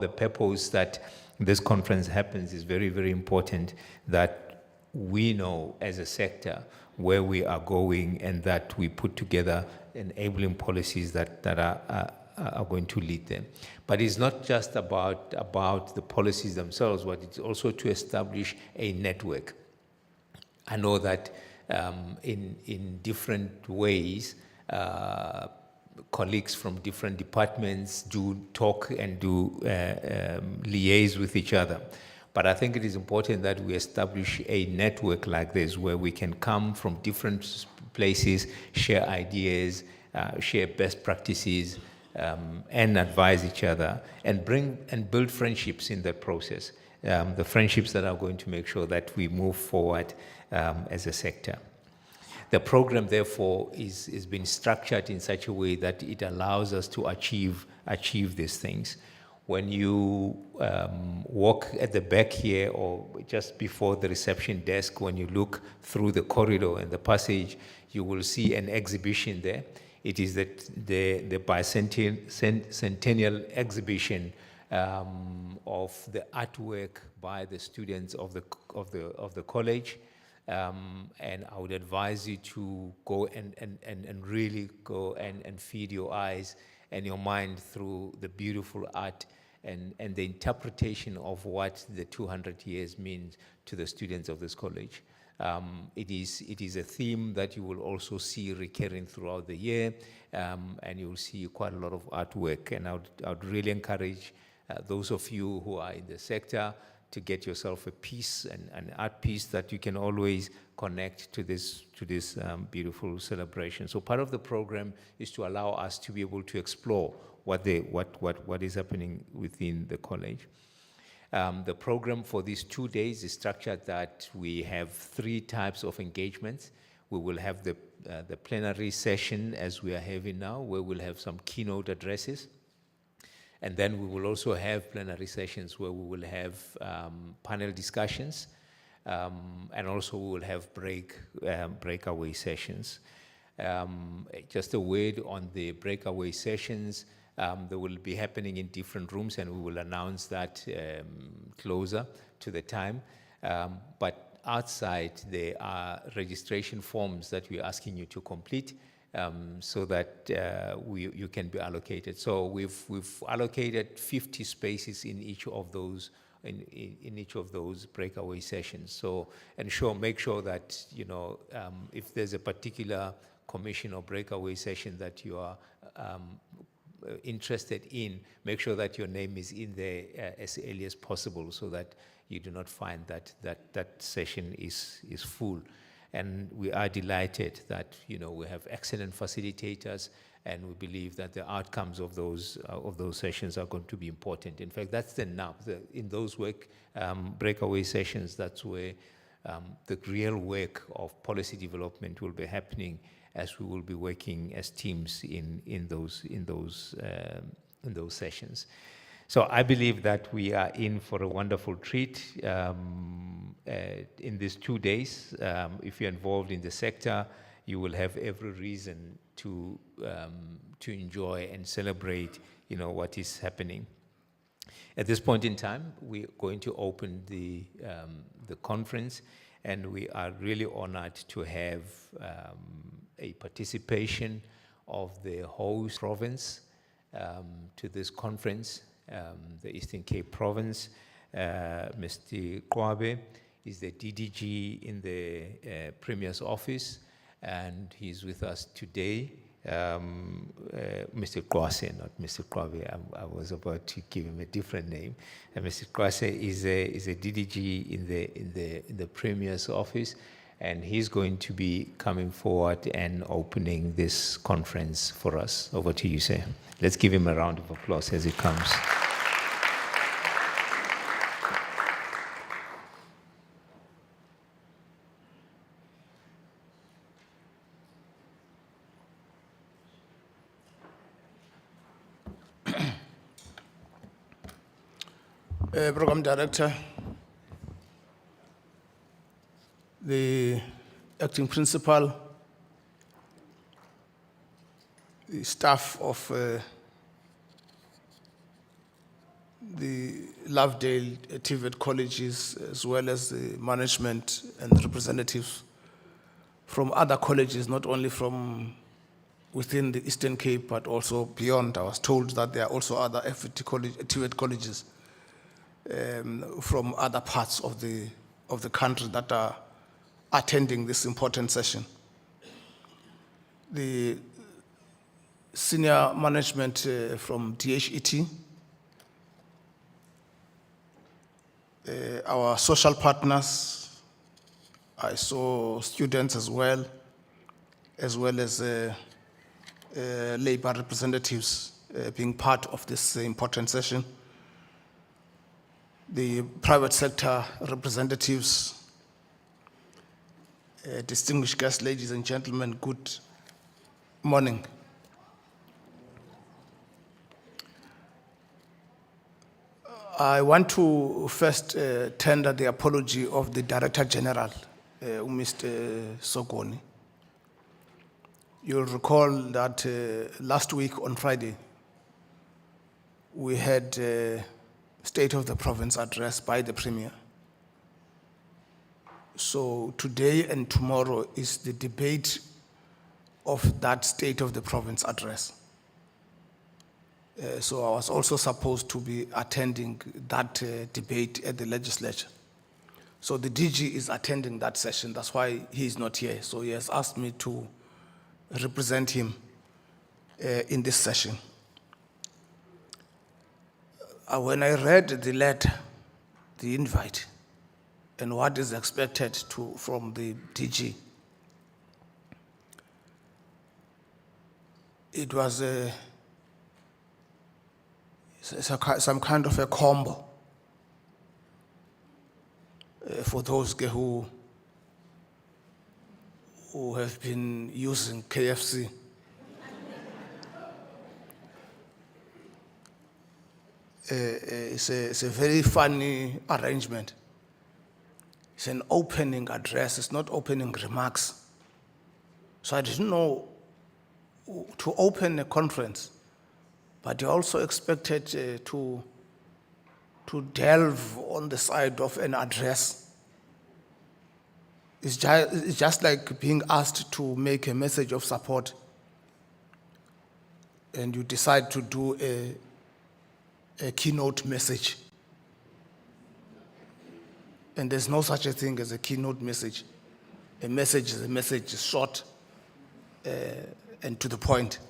The purpose that this conference happens is very, very important, that we know as a sector where we are going and that we put together enabling policies that are going to lead them. But it's not just about the policies themselves, but it's also to establish a network. I know that in different ways, colleagues from different departments do talk and do liaise with each other. But I think it is important that we establish a network like this where we can come from different places, share ideas, share best practices, and advise each other and build friendships in that process. The friendships that are going to make sure that we move forward as a sector. The program, therefore, is been structured in such a way that it allows us to achieve these things. When you walk at the back here or just before the reception desk, when you look through the corridor and the passage, you will see an exhibition there. It is the bicentennial exhibition of the artwork by the students of the college. And I would advise you to go and really go and feed your eyes and your mind through the beautiful art and the interpretation of what the 200 years means to the students of this college. It is a theme that you will also see recurring throughout the year, and you will see quite a lot of artwork. And I would really encourage those of you who are in the sector to get yourself a piece, an art piece that you can always connect to this beautiful celebration. So part of the program is to allow us to be able to explore what is happening within the college. The program for these 2 days is structured that we have 3 types of engagements. We will have the plenary session as we are having now, where we'll have some keynote addresses. And then we will also have plenary sessions where we will have panel discussions, and also we will have breakaway sessions. Just a word on the breakaway sessions. They will be happening in different rooms, and we will announce that closer to the time. But outside, there are registration forms that we're asking you to complete, so that you can be allocated. So we've allocated 50 spaces in each of those in each of those breakaway sessions. So make sure that if there's a particular commission or breakaway session that you are interested in, make sure that your name is in there as early as possible, so that you do not find that session is full. And we are delighted that we have excellent facilitators, and we believe that the outcomes of those sessions are going to be important. In fact, that's the nub. In those breakaway sessions, that's where the real work of policy development will be happening, as we will be working as teams in those sessions. So I believe that we are in for a wonderful treat in these 2 days. If you're involved in the sector, you will have every reason to enjoy and celebrate, what is happening. At this point in time, we're going to open the conference, and we are really honored to have a participation of the host province to this conference. The Eastern Cape Province, Mr. Kwabe is the DDG in the Premier's office, and he's with us today. Mr. Kwase, not Mr. Kwabe. I was about to give him a different name. Mr. Kwase is a DDG in the Premier's office, and he's going to be coming forward and opening this conference for us. Over to you, sir. Let's give him a round of applause as he comes. Program Director, the Acting Principal, the staff of the Lovedale TVET colleges, as well as the management and representatives from other colleges, not only from within the Eastern Cape, but also beyond. I was told that there are also other TVET colleges from other parts of the country that are attending this important session. The senior management from TVET, our social partners, I saw students as well as labor representatives being part of this important session. The private sector representatives, distinguished guests, ladies and gentlemen, good morning. I want to first tender the apology of the Director General, Mr. Sogoni. You'll recall that last week on Friday, we had State of the Province address by the Premier. So today and tomorrow is the debate of that State of the Province address. So I was also supposed to be attending that debate at the legislature. So the DG is attending that session. That's why he is not here. So he has asked me to represent him in this session. When I read the letter, the invite, and what is expected from the DG, it was some kind of a combo for those who have been using KFC. It's a very funny arrangement. It's an opening address, it's not opening remarks. So I didn't know to open a conference, but you also expected to delve on the side of an address. It's just like being asked to make a message of support, and you decide to do a keynote message. And there's no such a thing as a keynote message. A message is a message, short and to the point.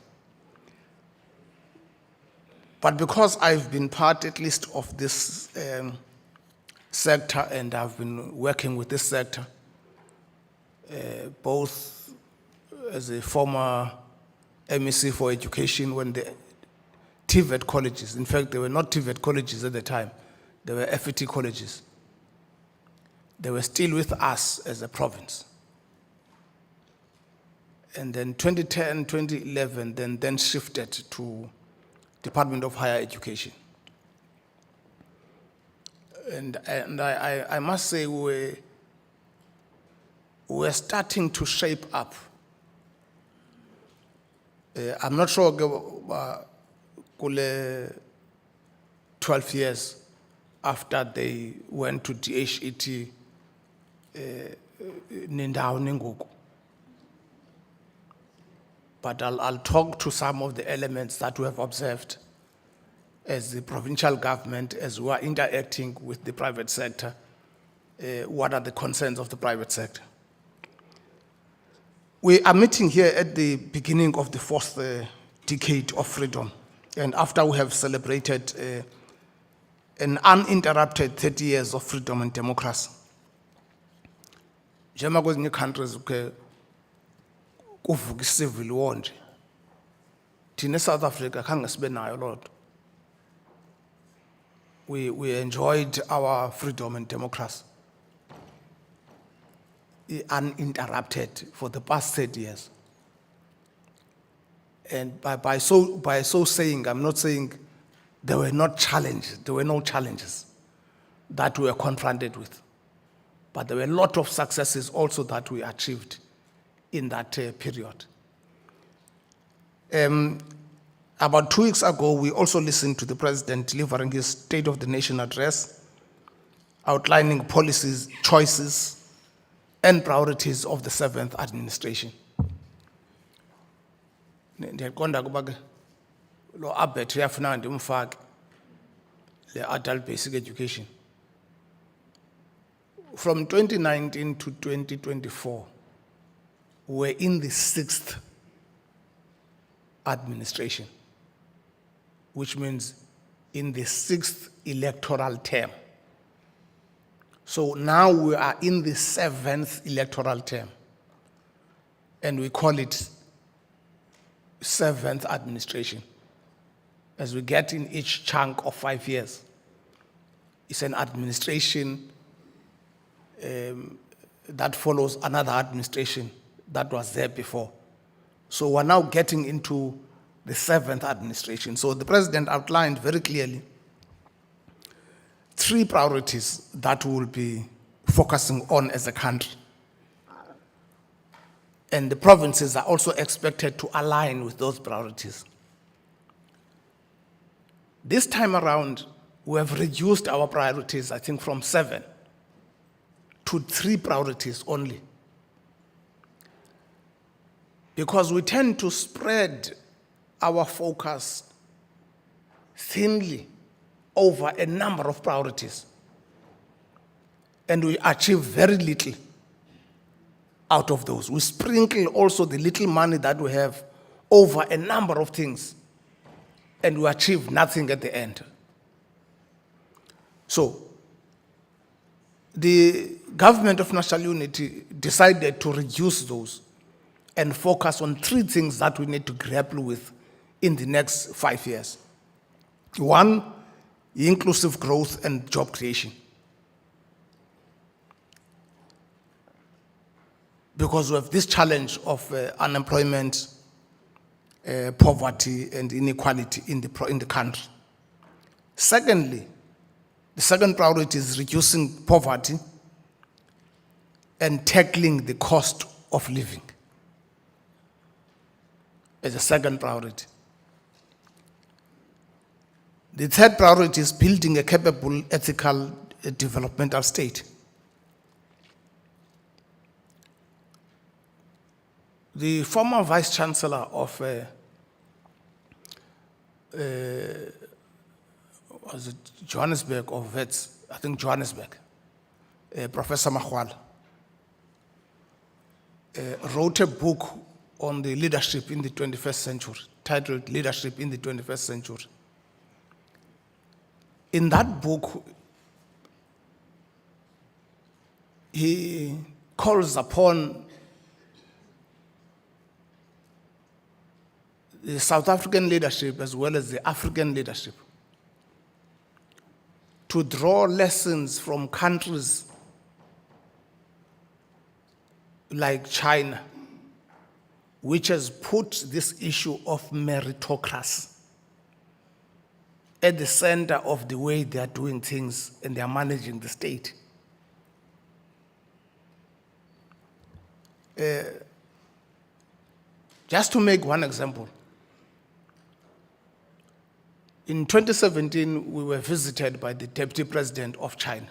But because I've been part, at least, of this sector, and I've been working with this sector, both as a former MEC for education when the TVET colleges, in fact, they were not TVET colleges at the time, they were FET colleges. They were still with us as a province. And then 2010, 2011, then shifted to Department of Higher Education. And I must say we're starting to shape up. I'm not sure 12 years after they went to TVET Nindawo Ninguku. But I'll talk to some of the elements that we have observed as the provincial government, as we are interacting with the private sector. What are the concerns of the private sector? We are meeting here at the beginning of the fourth decade of freedom, and after we have celebrated an uninterrupted 30 years of freedom and democracy. Njema kwezinye countries kuvuka civil war nje. Thina South Africa khange sibe nayo lodwa. We enjoyed our freedom and democracy uninterrupted for the past 30 years. And by so saying, I'm not saying there were no challenges that we were confronted with. But there were a lot of successes also that we achieved in that period. About 2 weeks ago, we also listened to the president delivering his State of the Nation address, outlining policies, choices, and priorities of the 7th administration. Ndiyaqonda ukuba ke lo abet uyafuna ndimfake le adult basic education. From 2019 to 2024, we're in the 6th administration, which means in the 6th electoral term. So now we are in the 7th electoral term, and we call it 7th administration. As we get in each chunk of 5 years, it's an administration that follows another administration that was there before. So we're now getting into the 7th administration. So the president outlined very clearly 3 priorities that we'll be focusing on as a country. And the provinces are also expected to align with those priorities. This time around, we have reduced our priorities, I think, from 7 to 3 priorities only. Because we tend to spread our focus thinly over a number of priorities, and we achieve very little out of those. We sprinkle also the little money that we have over a number of things, and we achieve nothing at the end. So, the government of national unity decided to reduce those and focus on 3 things that we need to grapple with in the next 5 years. 1, inclusive growth and job creation. Because we have this challenge of unemployment, poverty, and inequality in the country. Secondly, the second priority is reducing poverty and tackling the cost of living as a second priority. The third priority is building a capable, ethical, developmental state. The former Vice Chancellor of was it Johannesburg or Wits? I think Johannesburg, Professor Mahwala, wrote a book on the leadership in the 21st century, titled Leadership in the 21st Century. In that book, he calls upon the South African leadership as well as the African leadership to draw lessons from countries like China, which has put this issue of meritocracy at the center of the way they are doing things and they are managing the state. Just to make one example, in 2017, we were visited by the Deputy President of China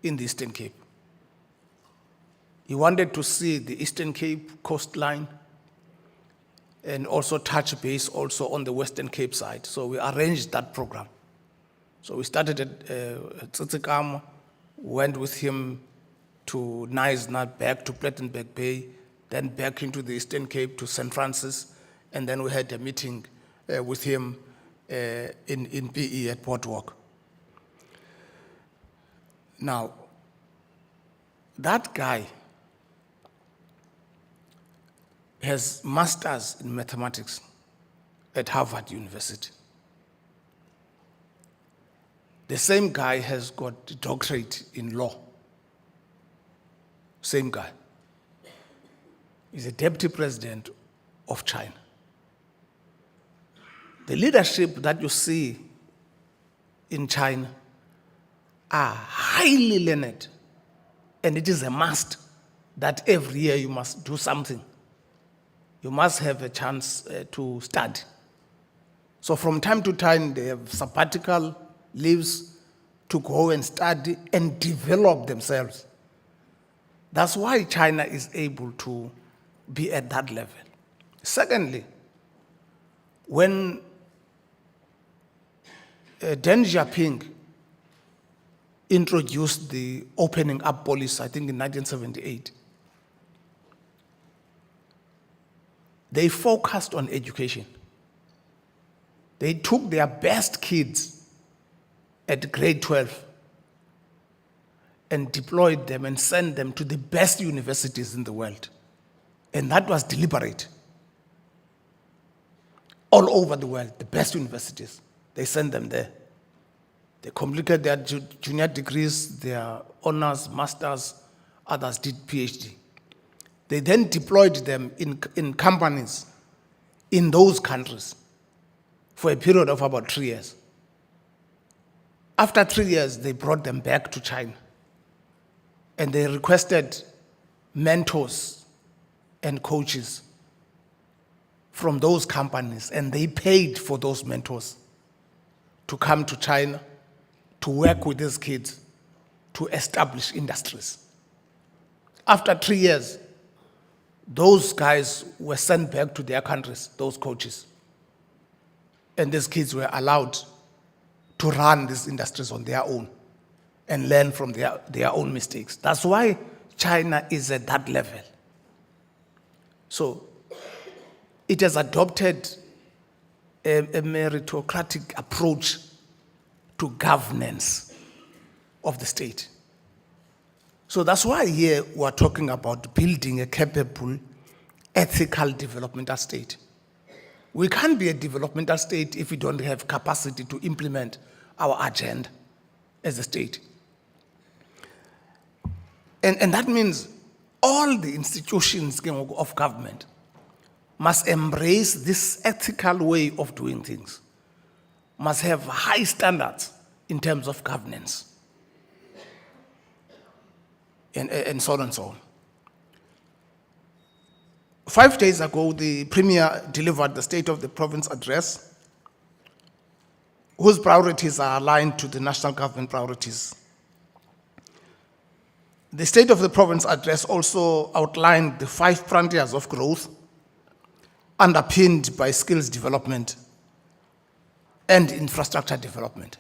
in the Eastern Cape. He wanted to see the Eastern Cape coastline and also touch base also on the Western Cape side. So we arranged that program. So we started at Tsitsikamma, went with him to Knysna, back to Plettenberg Bay, then back into the Eastern Cape to St. Francis, and then we had a meeting with him in PE at Portwalk. Now, that guy has masters in mathematics at Harvard University. The same guy has got a doctorate in law. Same guy. He's a deputy president of China. The leadership that you see in China are highly learned, and it is a must that every year you must do something. You must have a chance to study So from time to time, they have sabbatical leaves to go and study and develop themselves. That's why China is able to be at that level. Secondly, when Deng Xiaoping introduced the opening up policy, I think in 1978, they focused on education. They took their best kids at grade 12 and deployed them and sent them to the best universities in the world. And that was deliberate. All over the world, the best universities, they sent them there. They completed their junior degrees, their honors, masters, others did PhD. They then deployed them in companies in those countries for a period of about 3 years. After 3 years, they brought them back to China. And they requested mentors and coaches from those companies, and they paid for those mentors to come to China to work with these kids to establish industries. After 3 years, those guys were sent back to their countries, those coaches. And these kids were allowed to run these industries on their own and learn from their own mistakes. That's why China is at that level. So it has adopted a meritocratic approach to governance of the state. So that's why here we're talking about building a capable, ethical developmental state. We can't be a developmental state if we don't have capacity to implement our agenda as a state. And that means all the institutions of government must embrace this ethical way of doing things, must have high standards in terms of governance, and so on and so on. 5 days ago, the Premier delivered the State of the Province address, whose priorities are aligned to the national government priorities. The State of the Province address also outlined the 5 frontiers of growth underpinned by skills development and infrastructure development.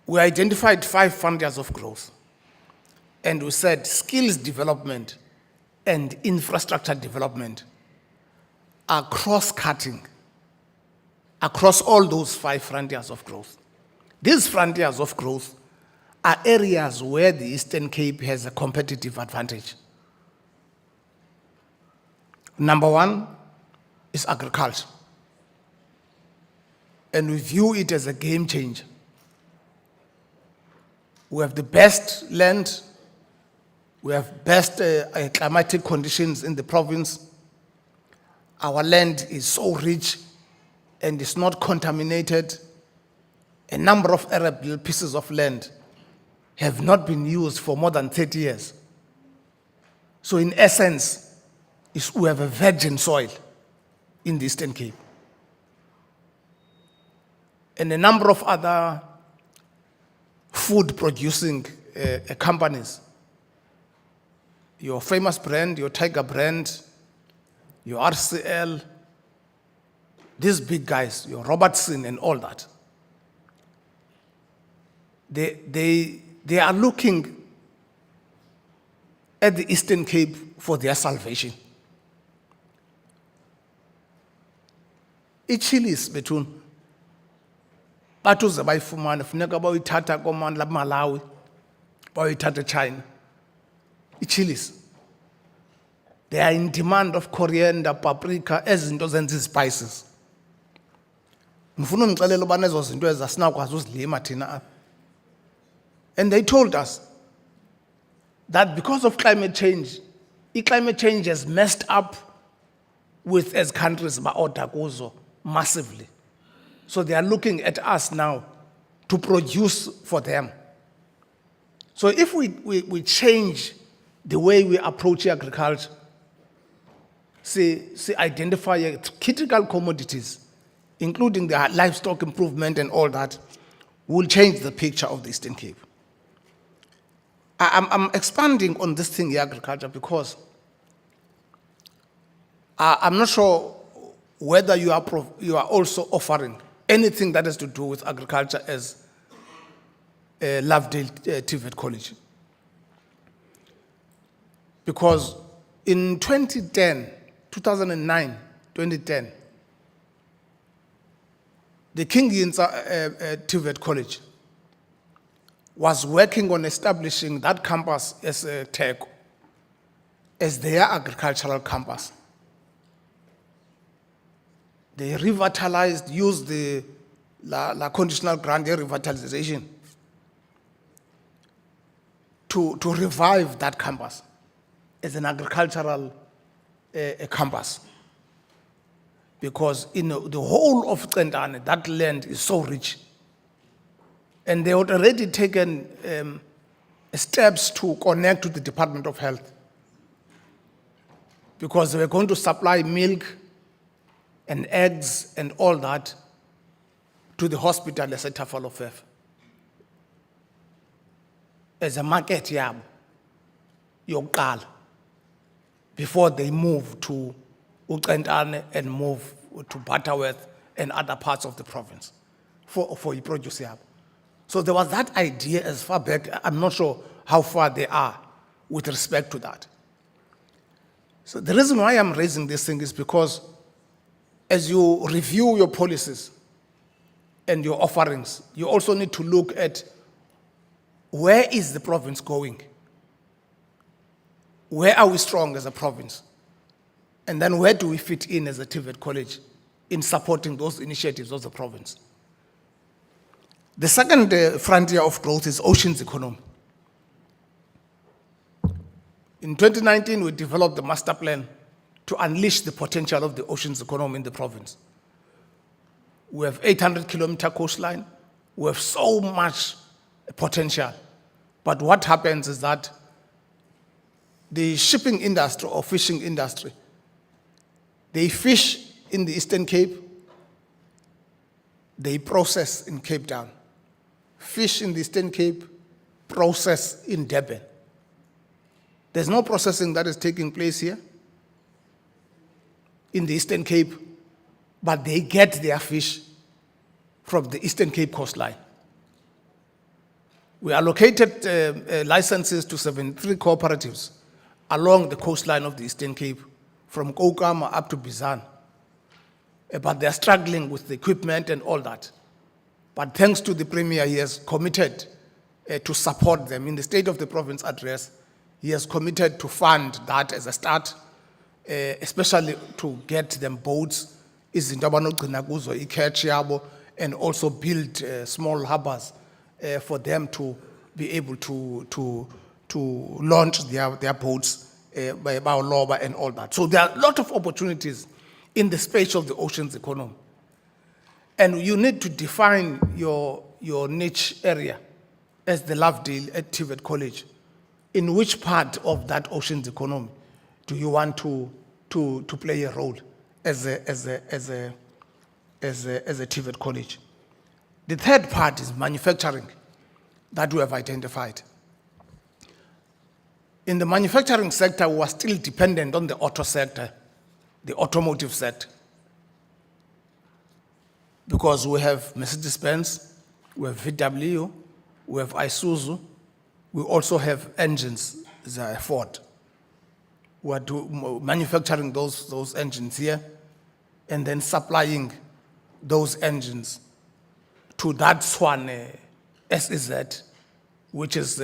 We identified 5 frontiers of growth, and we said skills development and infrastructure development are cross-cutting across all those 5 frontiers of growth. These frontiers of growth are areas where the Eastern Cape has a competitive advantage. Number 1 is agriculture. And we view it as a game changer. We have the best land, we have best climatic conditions in the province. Our land is so rich and it's not contaminated. A number of arable pieces of land have not been used for more than 30 years. So in essence, we have a virgin soil in the Eastern Cape. And a number of other food producing companies, your famous brand, your Tiger brand, your RCL, these big guys, your Robertson and all that, they are looking at the Eastern Cape for their salvation. Ichilis between batuze bayifumana funeka bayithatha komandla Malawi bayithatha China. Ichilis, they are in demand of coriander, paprika, ezinto zenza spices. Ngifuna ungixelela ubana ezo zinto ezasinakwazi uzilima thina apha. And they told us that because of climate change has messed up with as countries ba-order kuzo massively. So they are looking at us now to produce for them. So if we change the way we approach agriculture, identify critical commodities, including the livestock improvement and all that, will change the picture of the Eastern Cape. I'm expanding on this thing, agriculture, because I'm not sure whether you are also offering anything that has to do with agriculture as Lovedale TVET College. Because in 2009, 2010, the King Yinsa TVET College was working on establishing that campus as a tech, as their agricultural campus. They revitalized, used the la conditional grant revitalization to revive that campus as an agricultural campus. Because in the whole of Tsentane, that land is so rich. And they had already taken steps to connect to the Department of Health, because they were going to supply milk and eggs and all that to the hospital as a Tafalofef, as a market yam, yoqala, before they move to uXentane and move to Butterworth and other parts of the province for produce yam. So there was that idea as far back. I'm not sure how far they are with respect to that. So the reason why I'm raising this thing is because as you review your policies and your offerings, you also need to look at where is the province going? Where are we strong as a province? And then where do we fit in as a TVET college in supporting those initiatives of the province? The second frontier of growth is oceans economy. In 2019, we developed the master plan to unleash the potential of the oceans economy in the province. We have 800-kilometer coastline. We have so much potential. But what happens is that the shipping industry or fishing industry, they fish in the Eastern Cape, they process in Cape Town. Fish in the Eastern Cape, process in Durban. There's no processing that is taking place here in the Eastern Cape, but they get their fish from the Eastern Cape coastline. We allocated licenses to 73 cooperatives along the coastline of the Eastern Cape, from Kokama up to Bizana. But they're struggling with the equipment and all that. But thanks to the Premier, he has committed to support them. In the State of the Province address, he has committed to fund that as a start, especially to get them boats, and also build small harbors for them to be able to launch their boats by Baoloba and all that. So there are a lot of opportunities in the space of the oceans economy. And you need to define your niche area as the Lovedale at TVET College. In which part of that oceans economy do you want to play a role as a TVET college? The third part is manufacturing that we have identified. In the manufacturing sector, we are still dependent on the auto sector, the automotive sector. Because we have Mercedes-Benz, we have VW, we have Isuzu, we also have engines, Ford. We are manufacturing those engines here and then supplying those engines to that Swan SEZ, which is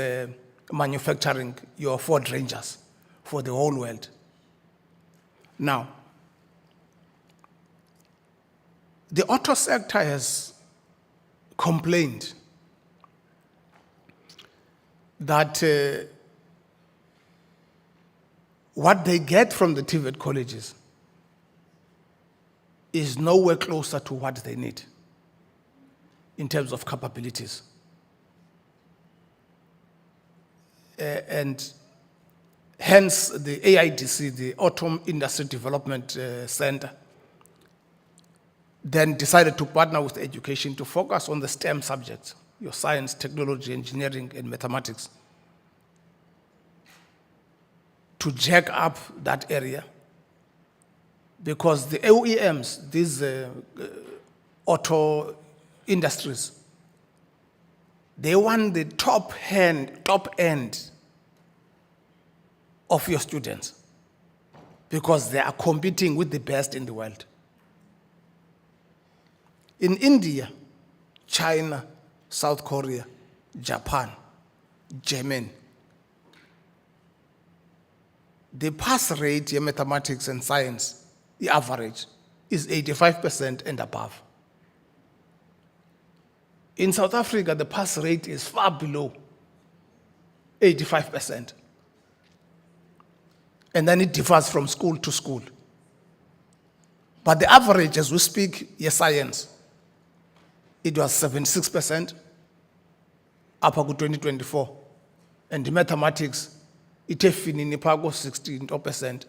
manufacturing your Ford Rangers for the whole world. Now, the auto sector has complained that what they get from the TVET colleges is nowhere closer to what they need in terms of capabilities. And hence the AIDC, the Autumn Industry Development Center, then decided to partner with education to focus on the STEM subjects, your science, technology, engineering, and mathematics, to jack up that area. Because the OEMs, these auto industries, they want the top end of your students, because they are competing with the best in the world. In India, China, South Korea, Japan, Germany, the pass rate in mathematics and science, the average, is 85% and above. In South Africa, the pass rate is far below 85%. And then it differs from school to school. But the average, as we speak, is science. It was 76% up to 2024. And the mathematics, it is 16%.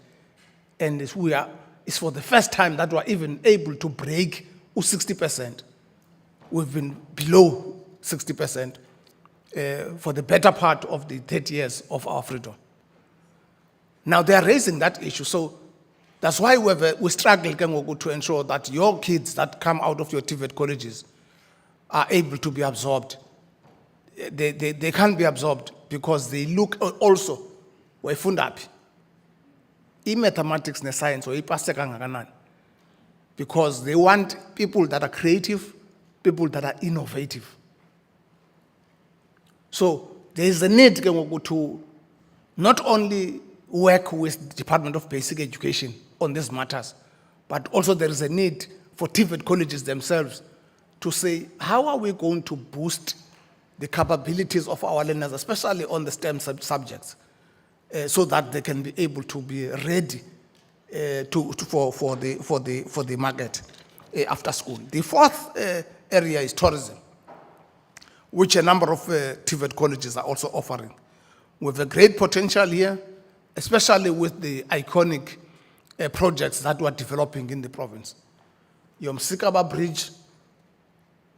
And it's for the first time that we're even able to break 60%. We've been below 60% for the better part of the 30 years of our freedom. Now they are raising that issue, so that's why we struggle to ensure that your kids that come out of your TVET colleges are able to be absorbed. They can't be absorbed because they look also mathematics and science because they want people that are creative, people that are innovative. So there is a need to not only work with the Department of Basic Education on these matters, but also there is a need for TVET colleges themselves to say, how are we going to boost the capabilities of our learners, especially on the STEM subjects, so that they can be able to be ready for the market after school. The fourth area is tourism, which a number of TVET colleges are also offering. We have a great potential here, especially with the iconic projects that we're developing in the province. Your Msikaba Bridge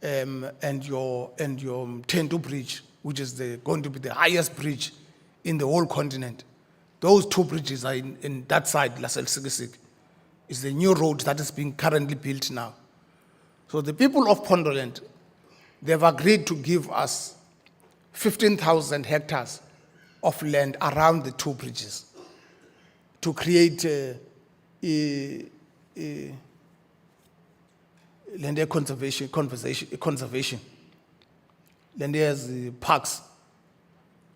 and your Tendu Bridge, which is going to be the highest bridge in the whole continent. Those two bridges are in that side, Lasel Sigisig, is the new road that is being currently built now. So the people of Pondoland, they've agreed to give us 15,000 hectares of land around the two bridges to create land conservation. Land has parks.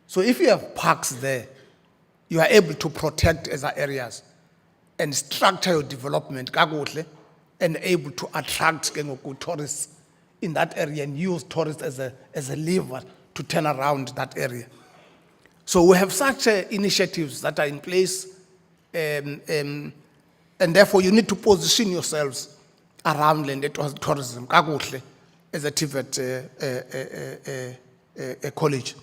So if you have parks there, you are able to protect other areas and structure your development and able to attract tourists in that area and use tourists as a lever to turn around that area. So we have such initiatives that are in place, and therefore you need to position yourselves around land tourism as a TVET college.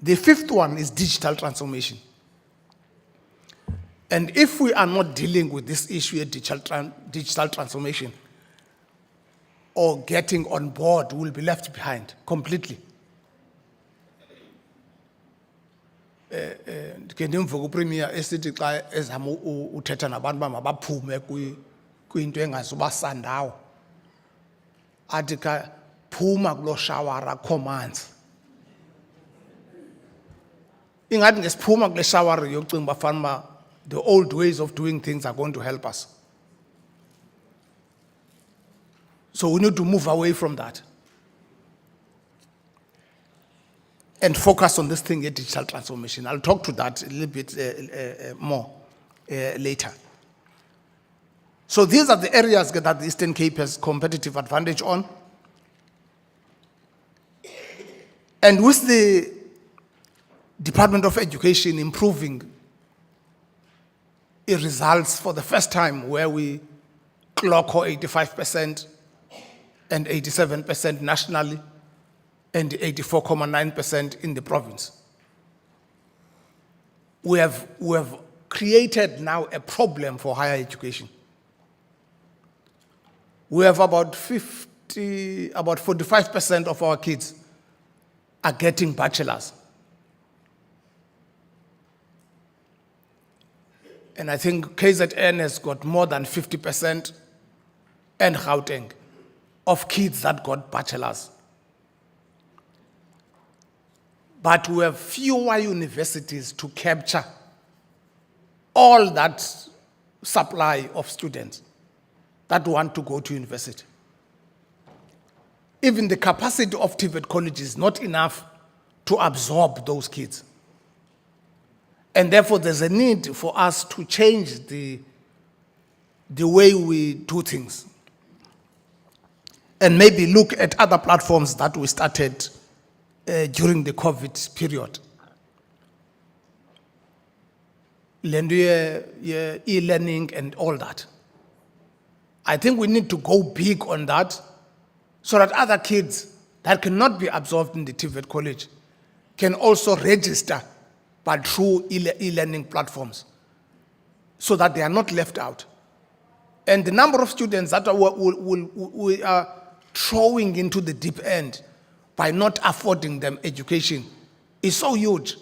The fifth one is digital transformation. And if we are not dealing with this issue of digital transformation or getting on board, we will be left behind completely. Premier esithi xa ezama uthetha nabantu mabaphume kwinto engazubasandawo athi ka phuma kulo shawara commands ingathi ngesiphuma kule shawara yokucinga bafana the old ways of doing things are going to help us. So we need to move away from that and focus on this thing, digital transformation. I'll talk to that a little bit more later. So these are the areas that the Eastern Cape has competitive advantage on. And with the Department of Education improving results for the first time, where we clock 85% and 87% nationally, and 84.9% in the province. we have created now a problem for higher education. We have about 45% of our kids are getting bachelors. And I think KZN has got more than 50%, and Gauteng, of kids that got bachelors. But we have fewer universities to capture all that supply of students that want to go to university. Even the capacity of TVET college is not enough to absorb those kids. And therefore, there's a need for us to change the way we do things. And maybe look at other platforms that we started during the COVID period. E-learning and all that. I think we need to go big on that so that other kids that cannot be absorbed in the TVET college can also register, but through e-learning platforms, so that they are not left out. And the number of students that we are throwing into the deep end by not affording them education is so huge.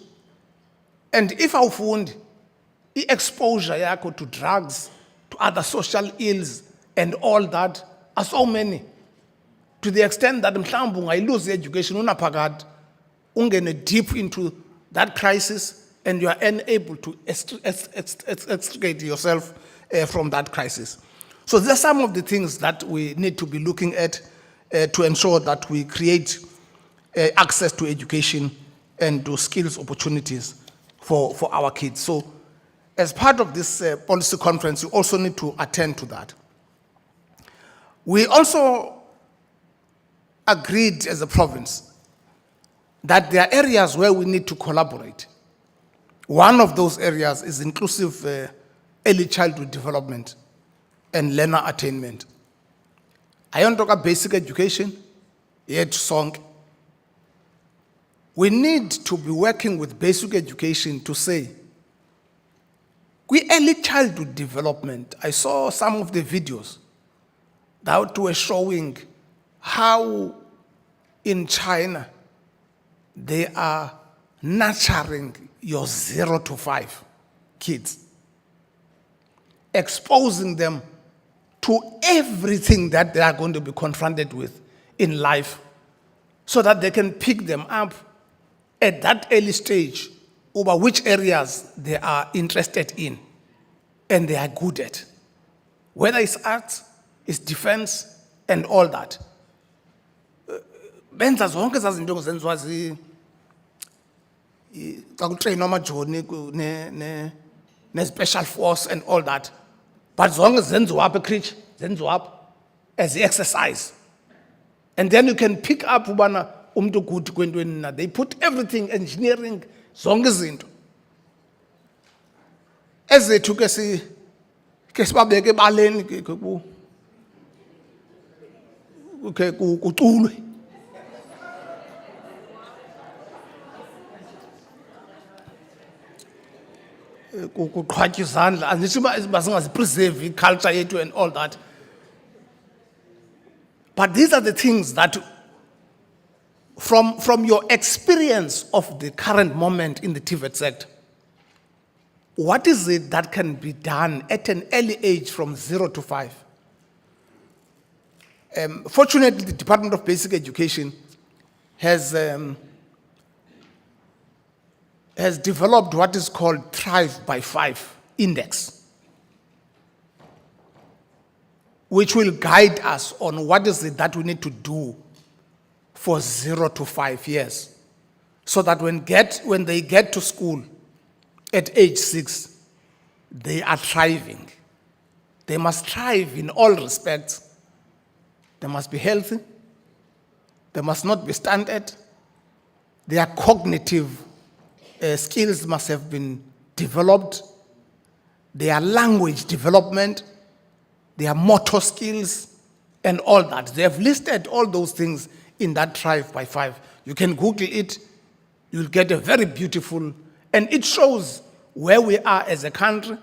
And if I found the exposure to drugs, to other social ills, and all that are so many, to the extent that I lose the education, ungene deep into that crisis, and you are unable to extricate yourself from that crisis. So these are some of the things that we need to be looking at to ensure that we create access to education and to skills opportunities for our kids. So as part of this policy conference, you also need to attend to that. We also agreed as a province that there are areas where we need to collaborate. One of those areas is inclusive early childhood development and learner attainment. I don't talk about basic education, yet song. We need to be working with basic education to say, early childhood development. I saw some of the videos that were showing how in China they are nurturing your 0 to 5 kids, exposing them to everything that they are going to be confronted with in life, so that they can pick them up at that early stage over which areas they are interested in and they are good at. Whether it's arts, it's defense, and all that. Benza zonke zazinto ezenziwa xa kutrainwa amajoni ne-special force and all that. But zonke zenziwa apha eCrich, zenziwa apha as the exercise. And then you can pick up ubana umntu good kwentweni na. They put everything, engineering, zonke izinto. Ezethu ke sibabeke ebaleni ke kuculwe. Kuqhwatywa izandla, andithi masingazipreserve iculture yethu and all that. But these are the things that, from your experience of the current moment in the TVET sector, what is it that can be done at an early age from 0 to 5? Fortunately, the Department of Basic Education has developed what is called Thrive by 5 Index, which will guide us on what is it that we need to do for 0 to 5 years, so that when they get to school at age 6, they are thriving. They must thrive in all respects. They must be healthy. They must not be stunted. Their cognitive skills must have been developed. Their language development, their motor skills, and all that. They have listed all those things in that Thrive by 5. You can Google it. You'll get a very beautiful, and it shows where we are as a country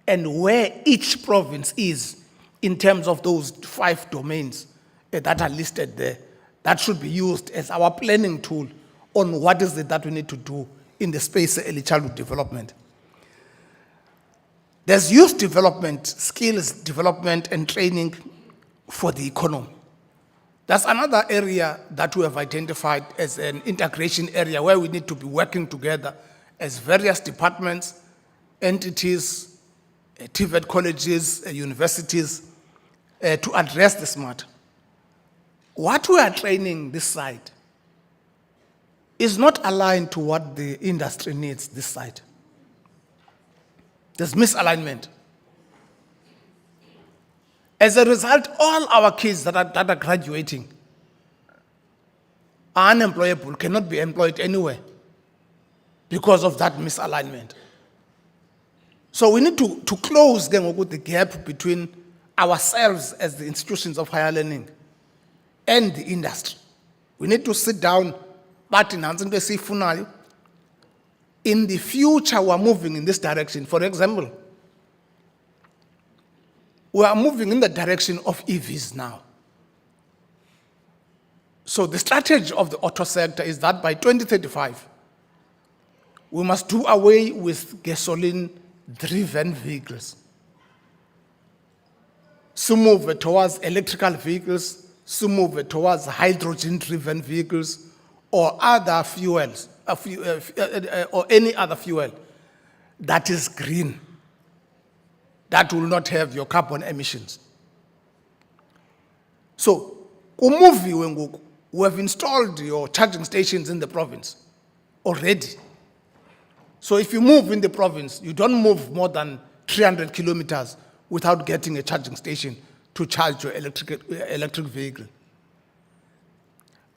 and where each province is in terms of those 5 domains that are listed there. That should be used as our planning tool on what is it that we need to do in the space of early childhood development. There's youth development, skills development and training for the economy. That's another area that we have identified as an integration area where we need to be working together as various departments, entities, TVET colleges, universities, to address this matter. What we are training this side is not aligned to what the industry needs this side. There's misalignment. As a result, all our kids that are graduating are unemployable, cannot be employed anywhere because of that misalignment. So we need to close the gap between ourselves as the institutions of higher learning and the industry. We need to sit down, but in the future we're moving in this direction. For example, we are moving in the direction of EVs now. So the strategy of the auto sector is that by 2035, we must do away with gasoline-driven vehicles. So move towards electrical vehicles, so move towards hydrogen-driven vehicles, or other fuels, or any other fuel that is green, that will not have your carbon emissions. So, we have installed your charging stations in the province already. So if you move in the province, you don't move more than 300 kilometers without getting a charging station to charge your electric vehicle.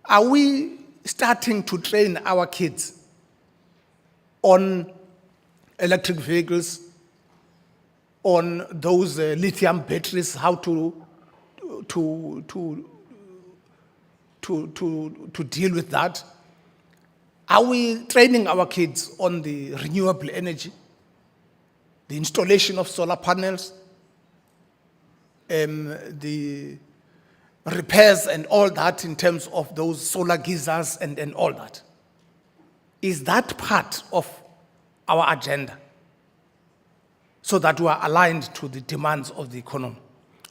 Are we starting to train our kids on electric vehicles, on those lithium batteries, how to deal with that? Are we training our kids on the renewable energy, the installation of solar panels, the repairs and all that in terms of those solar geysers and all that? Is that part of our agenda so that we are aligned to the demands of the economy?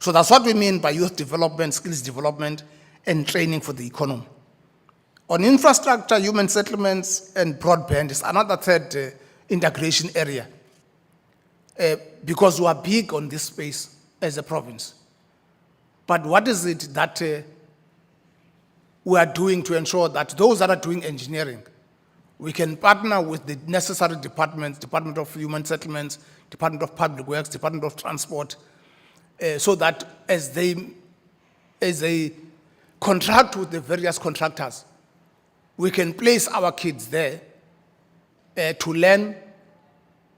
So that's what we mean by youth development, skills development, and training for the economy. On infrastructure, human settlements, and broadband is another third integration area because we are big on this space as a province. But what is it that we are doing to ensure that those that are doing engineering, we can partner with the necessary departments, Department of Human Settlements, Department of Public Works, Department of Transport, so that as they contract with the various contractors, we can place our kids there to learn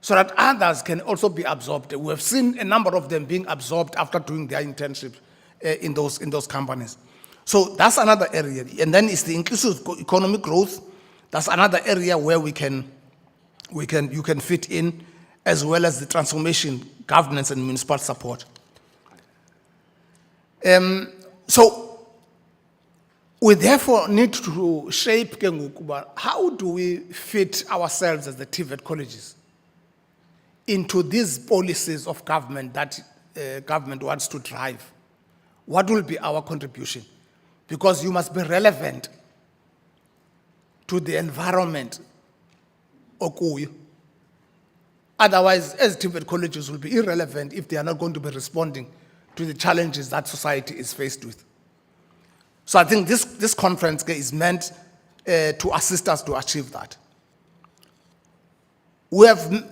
so that others can also be absorbed. We have seen a number of them being absorbed after doing their internships in those companies. So that's another area. And then it's the inclusive economic growth. That's another area where you can fit in, as well as the transformation, governance, and municipal support. So we therefore need to shape how do we fit ourselves as the TVET colleges into these policies of government that government wants to drive. What will be our contribution? Because you must be relevant to the environment. Otherwise, as TVET colleges will be irrelevant if they are not going to be responding to the challenges that society is faced with. So I think this conference is meant to assist us to achieve that. We have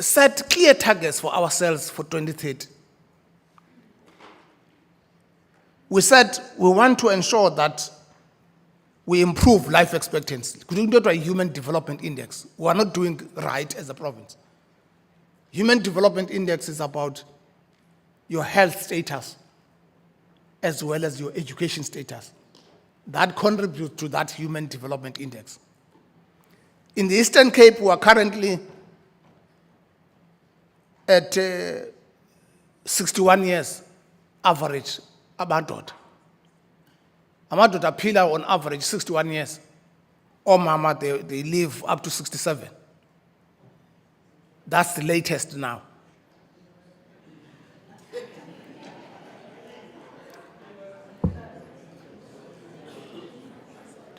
set clear targets for ourselves for 2030. We said we want to ensure that we improve life expectancy. Could you go to a human development index? We are not doing right as a province. Human development index is about your health status as well as your education status. That contributes to that human development index. In the Eastern Cape, we are currently at 61 years average amadoda. Amadoda aphila on average 61 years. Omama, they live up to 67. That's the latest now.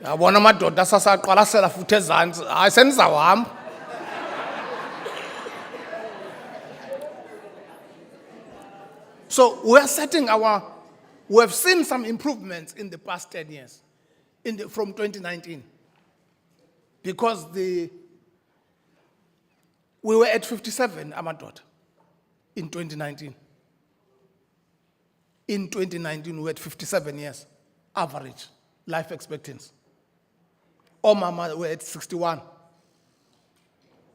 Yabona amadoda sasaqwalasela futhi ezantsi, hayi senizawuhamba. So we have seen some improvements in the past 10 years, from 2019. Because we were at 57 amadoda in 2019. In 2019, we were at 57 years average life expectancy. Omama were at 61.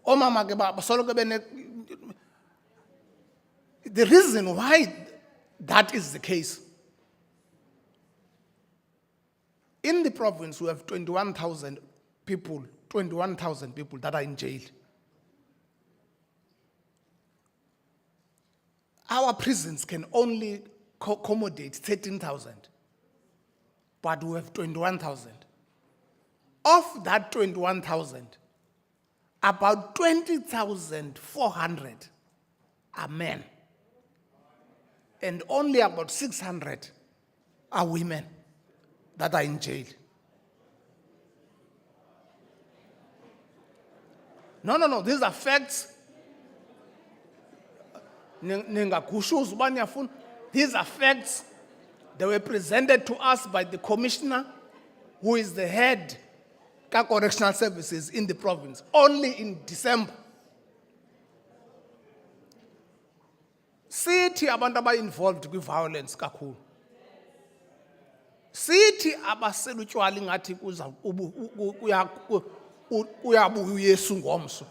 Omama ke basoloko the reason why that is the case, in the province we have 21,000 people that are in jail. Our prisons can only accommodate 13,000, but we have 21,000. Of that 21,000, about 20,400 are men, and only about 600 are women that are in jail. No, these are facts. These are facts. They were presented to us by the commissioner, who is the head of correctional services in the province, only in December. Sithi abantu aba-involved kwi-violence kakhulu. Sithi abasela utywala ingathi uyabuya uYesu ngomso.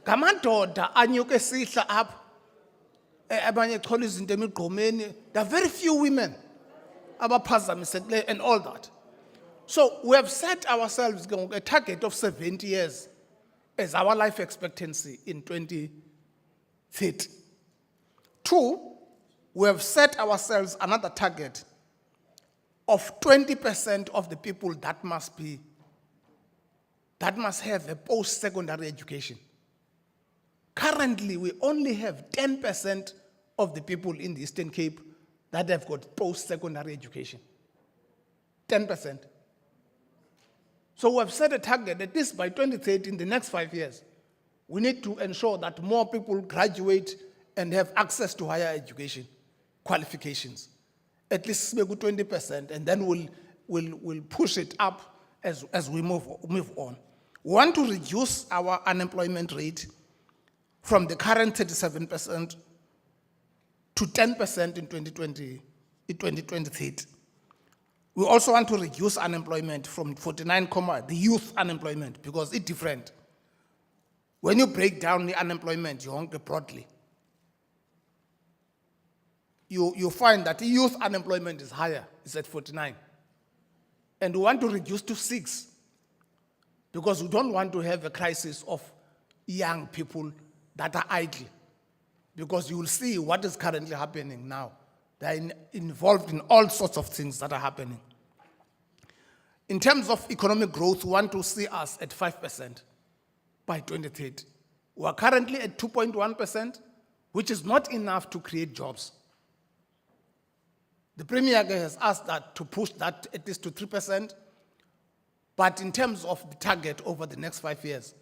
Ngamadoda anyuke sihla apha, abanye echola izinto emigqomeni. There are very few women abaphazamisekileyo and all that. So we have set ourselves a target of 70 years as our life expectancy in 2030. 2, we have set ourselves another target of 20% of the people that must have a post-secondary education. Currently, we only have 10% of the people in the Eastern Cape that have got post-secondary education. 10%. So we have set a target that this by 2030, in the next 5 years, we need to ensure that more people graduate and have access to higher education qualifications. At least maybe 20%, and then we'll push it up as we move on. We want to reduce our unemployment rate from the current 37% to 10% in 2030. We also want to reduce unemployment from 49, the youth unemployment, because it's different. When you break down the unemployment, broadly, you find that the youth unemployment is higher, it's at 49. And we want to reduce to 6, because we don't want to have a crisis of young people that are idle, because you will see what is currently happening now. They are involved in all sorts of things that are happening. In terms of economic growth, we want to see us at 5% by 2030. We are currently at 2.1%, which is not enough to create jobs. The Premier has asked that to push that at least to 3%, but in terms of the target over the next 5 years,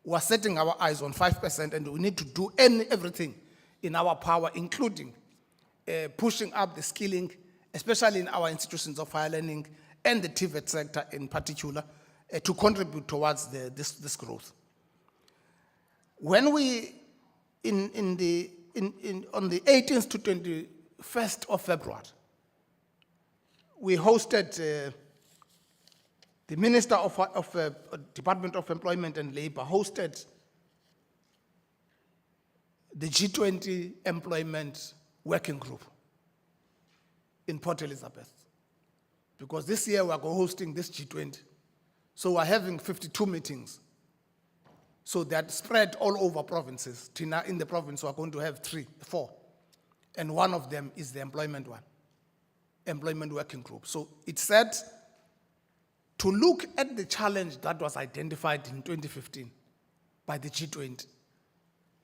we are setting our eyes on 5%, and we need to do everything in our power, including pushing up the skilling, especially in our institutions of higher learning and the TVET sector in particular, to contribute towards this growth. When we, on the 18th to 21st of February, we hosted the Minister of Department of Employment and Labor hosted the G20 Employment Working Group in Port Elizabeth. Because this year we are hosting this G20. So we're having 52 meetings. So they're spread all over provinces. In the province, we're going to have 4. And one of them is the employment one, employment working group. So it said to look at the challenge that was identified in 2015 by the G20,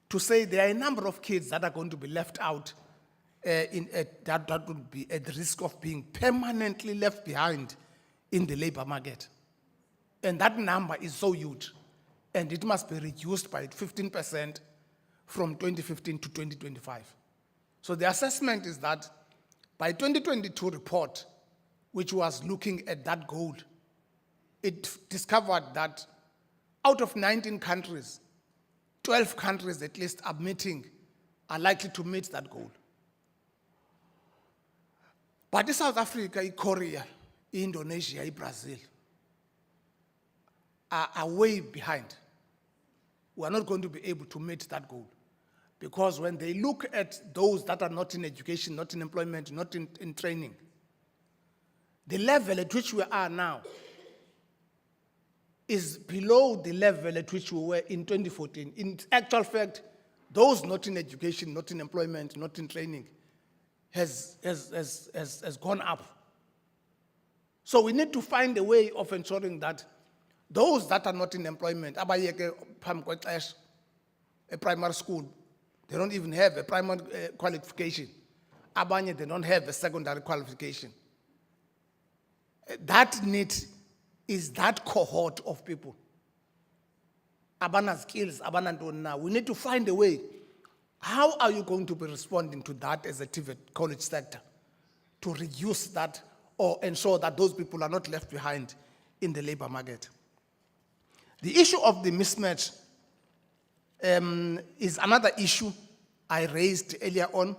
to say there are a number of kids that are going to be left out that would be at the risk of being permanently left behind in the labor market. And that number is so huge. And it must be reduced by 15% from 2015 to 2025. So the assessment is that by 2022 report, which was looking at that goal, it discovered that out of 19 countries, 12 countries at least are likely to meet that goal. But in South Africa, Korea, Indonesia, Brazil are way behind. We are not going to be able to meet that goal. Because when they look at those that are not in education, not in employment, not in training, the level at which we are now is below the level at which we were in 2014. In actual fact, those not in education, not in employment, not in training, has gone up. So we need to find a way of ensuring that those that are not in employment, abayeke phambi kwexesha, a primary school, they don't even have a primary qualification. Abanye, they don't have a secondary qualification. That need is that cohort of people. Abana skills, abana ntoni. We need to find a way. How are you going to be responding to that as a TVET college sector to reduce that or ensure that those people are not left behind in the labor market? The issue of the mismatch is another issue I raised earlier on,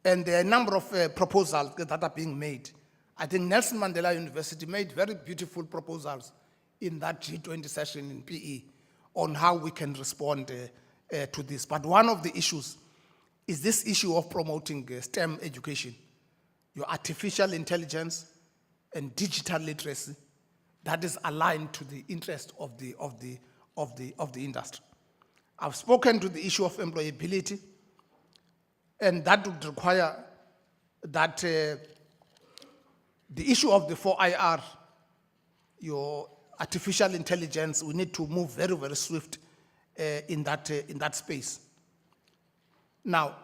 and there are a number of proposals that are being made. I think Nelson Mandela University made very beautiful proposals in that G20 session in PE on how we can respond to this. But one of the issues is this issue of promoting STEM education, your artificial intelligence and digital literacy that is aligned to the interest of the industry. I've spoken to the issue of employability, and that would require that the issue of the 4IR, your artificial intelligence, we need to move very, very swift in that space. Now,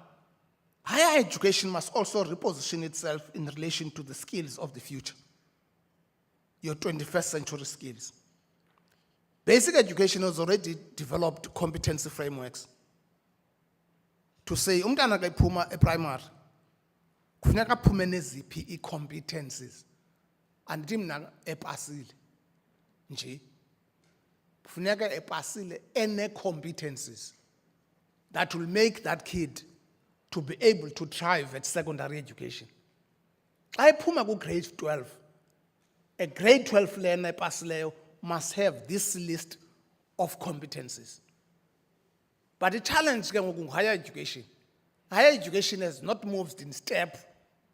higher education must also reposition itself in relation to the skills of the future, your 21st century skills. Basic education has already developed competency frameworks to say, umntana xa iphuma eprimary, kufuneka aphume neziphi ii-competencies. Andithi mna epasile nje. Kufuneka epasile ene-competencies that will make that kid to be able to thrive at secondary education. Xa iphuma ku-grade 12, a grade 12 learner epasileyo must have this list of competencies. But the challenge in higher education has not moved in step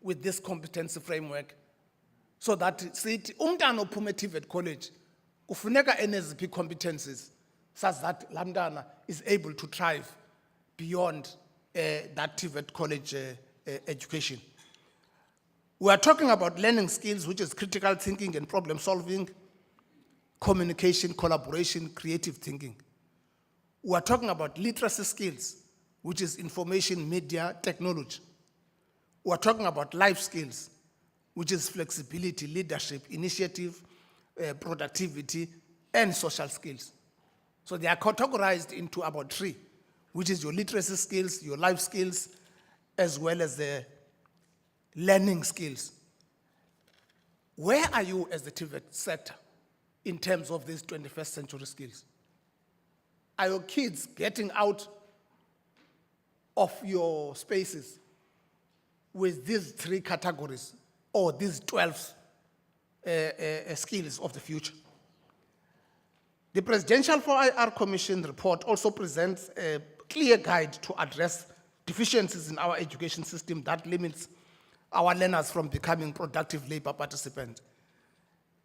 with this competency framework, so that sithi umntana ophuma TVET college kufuneka eneziphi competencies such that laa mntana is able to thrive beyond that TVET college education. We are talking about learning skills, which is critical thinking and problem solving, communication, collaboration, creative thinking. We are talking about literacy skills, which is information, media, technology. We are talking about life skills, which is flexibility, leadership, initiative, productivity, and social skills. So they are categorized into about 3, which is your literacy skills, your life skills, as well as the learning skills. Where are you as the TVET sector in terms of these 21st century skills? Are your kids getting out of your spaces with these 3 categories or these 12 skills of the future? The Presidential 4IR Commission report also presents a clear guide to address deficiencies in our education system that limits our learners from becoming productive labor participants.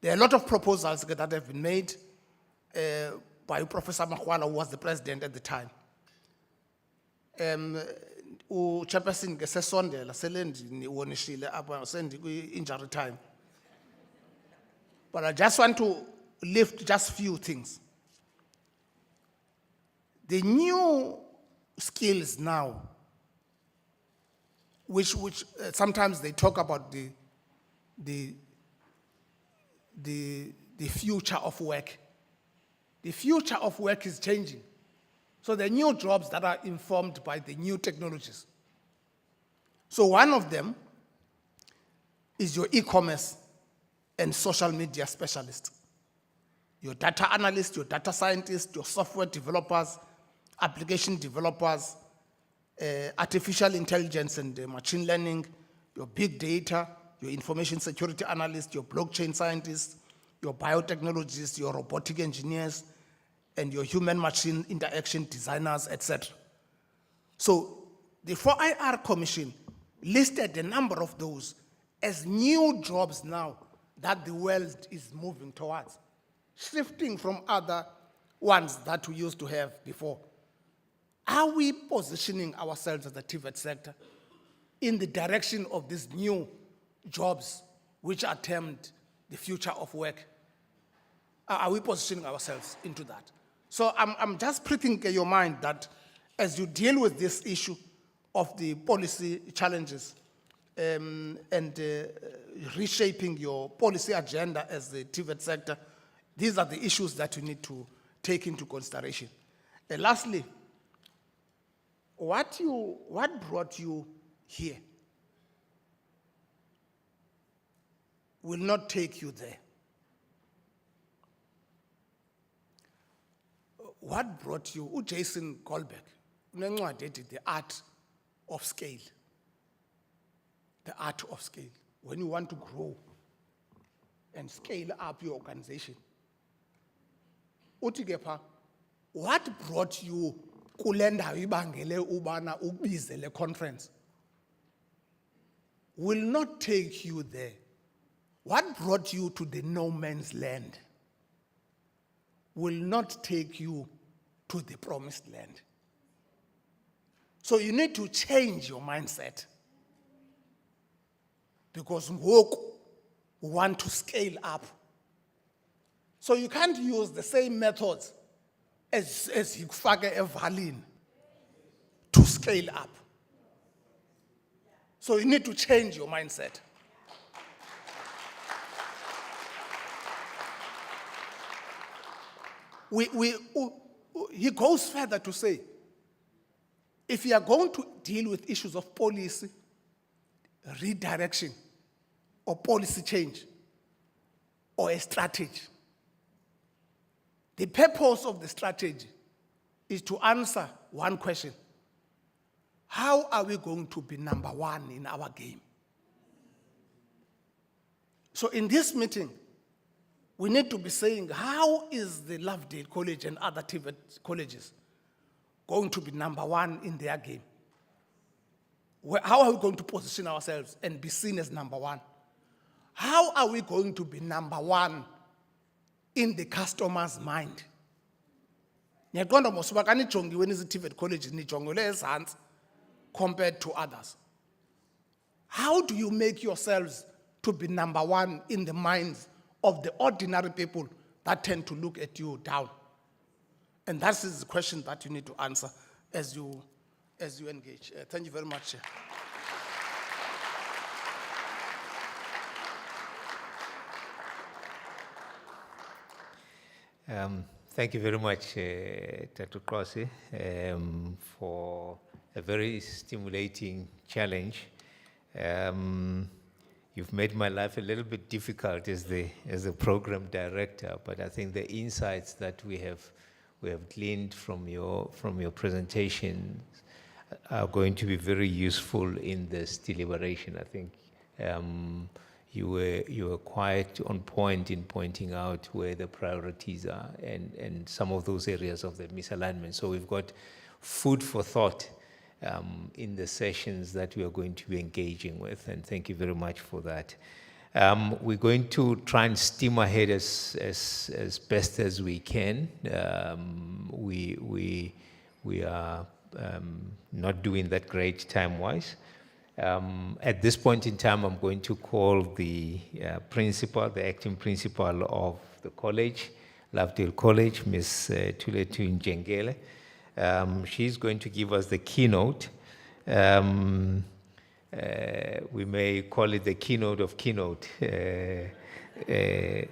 There are a lot of proposals that have been made by Professor Makhwala, who was the president at the time. Chairperson ngesesondela selendini wonishile apha sendi injury time. But I just want to lift just few things. The new skills now, which sometimes they talk about the future of work. The future of work is changing. So the new jobs that are informed by the new technologies. So one of them is your e-commerce and social media specialist. Your data analyst, your data scientist, your software developers, application developers, artificial intelligence and machine learning, your big data, your information security analyst, your blockchain scientists, your biotechnologists, your robotic engineers, and your human-machine interaction designers, etc. So the 4IR Commission listed a number of those as new jobs now that the world is moving towards, shifting from other ones that we used to have before. Are we positioning ourselves as the TVET sector in the direction of these new jobs which are termed the future of work? Are we positioning ourselves into that? So I'm just pricking your mind that as you deal with this issue of the policy challenges and reshaping your policy agenda as the TVET sector, these are the issues that you need to take into consideration. And lastly, what brought you here will not take you there. What brought you, Jason Goldberg, the art of scale. The art of scale. When you want to grow and scale up your organization. Utigepa, what brought you kulenda ibangele ubana ubizele conference will not take you there. What brought you to the no man's land will not take you to the promised land. So you need to change your mindset. Because we want to scale up. So you can't use the same methods as Yukfage Evalin to scale up. So you need to change your mindset. He goes further to say, if you are going to deal with issues of policy, redirection, or policy change, or a strategy, the purpose of the strategy is to answer one question. How are we going to be number one in our game? So in this meeting, we need to be saying, how is the Lovedale College and other TVET colleges going to be number one in their game? How are we going to position ourselves and be seen as number one? How are we going to be number one in the customer's mind? TVET colleges compared to others. How do you make yourselves to be number one in the minds of the ordinary people that tend to look at you down? And that is the question that you need to answer as you engage. Thank you very much. Thank you very much, Dr. Krosi, for a very stimulating challenge. You've made my life a little bit difficult as the program director, but I think the insights that we have gleaned from your presentation are going to be very useful in this deliberation. I think you were quite on point in pointing out where the priorities are and some of those areas of the misalignment. So we've got food for thought in the sessions that we are going to be engaging with, and thank you very much for that. We're going to try and steam ahead as best as we can. We are not doing that great time-wise. At this point in time, I'm going to call the principal, the acting principal of the college, Lovedale College, Ms. Tuletu Njengele. She's going to give us the keynote. We may call it the keynote of keynote. The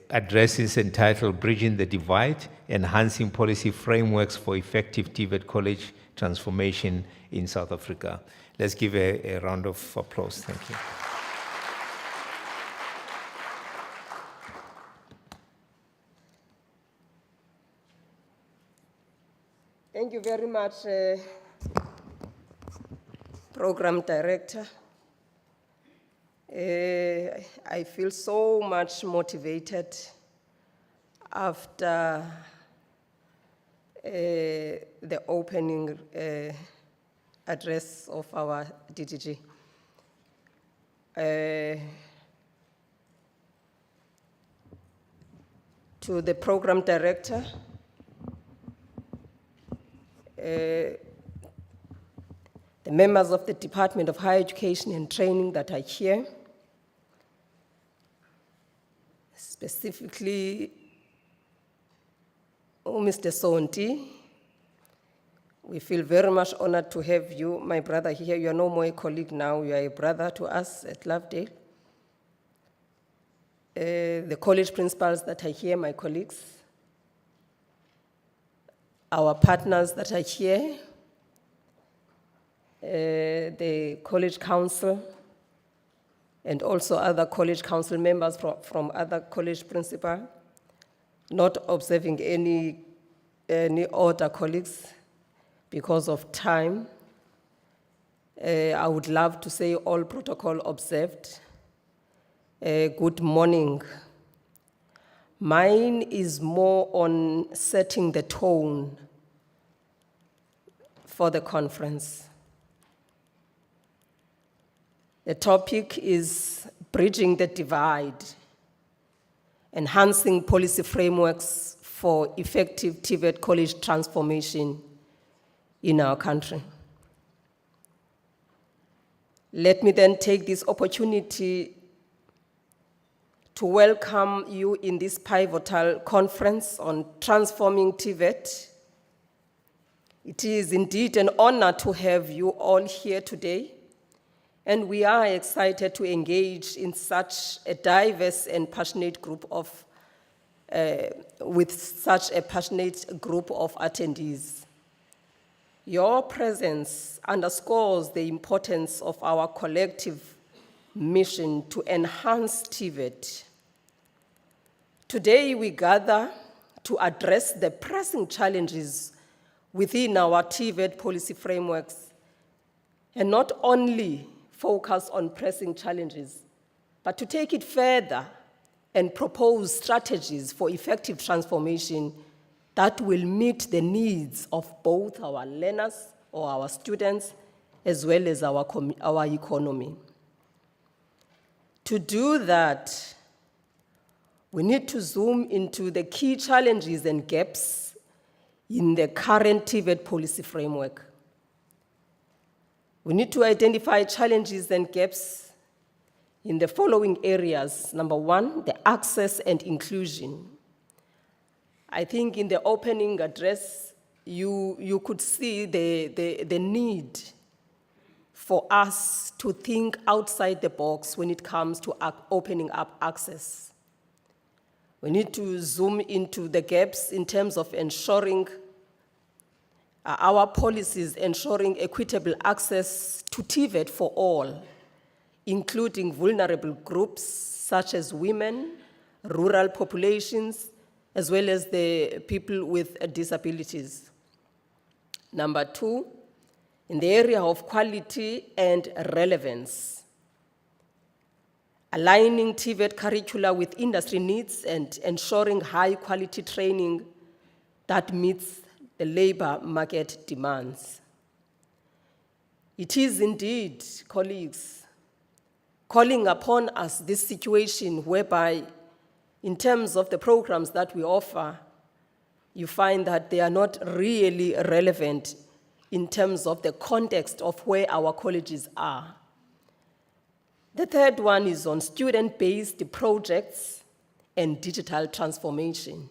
address is entitled Bridging the Divide, Enhancing Policy Frameworks for Effective TVET College Transformation in South Africa. Let's give a round of applause. Thank you. Thank you very much, Program Director. I feel so much motivated after the opening address of our DDG. To the Program Director, the members of the Department of Higher Education and Training that are here, specifically Mr. Sonti, we feel very much honored to have you, my brother here. You are no more a colleague now, you are a brother to us at Lovedale. The college principals that are here, my colleagues, our partners that are here, the college council, and also other college council members from other college principal, not observing any order, colleagues, because of time. I would love to say all protocol observed. Good morning. Mine is more on setting the tone for the conference. The topic is bridging the divide, enhancing policy frameworks for effective TVET college transformation in our country. Let me then take this opportunity to welcome you in this pivotal conference on transforming TVET. It is indeed an honor to have you all here today, and we are excited to engage in such a diverse and passionate group of, with such a passionate group of attendees. Your presence underscores the importance of our collective mission to enhance TVET. Today, we gather to address the pressing challenges within our TVET policy frameworks, and not only focus on pressing challenges, but to take it further and propose strategies for effective transformation that will meet the needs of both our learners or our students, as well as our economy. To do that, we need to zoom into the key challenges and gaps in the current TVET policy framework. We need to identify challenges and gaps in the following areas. Number one, the access and inclusion. I think in the opening address, you could see the need for us to think outside the box when it comes to opening up access. We need to zoom into the gaps in terms of ensuring our policies, ensuring equitable access to TVET for all, including vulnerable groups such as women, rural populations, as well as the people with disabilities. Number two, in the area of quality and relevance, aligning TVET curricula with industry needs and ensuring high quality training that meets the labor market demands. It is indeed, colleagues, calling upon us this situation whereby, in terms of the programs that we offer, you find that they are not really relevant in terms of the context of where our colleges are. The third one is on student-based projects and digital transformation.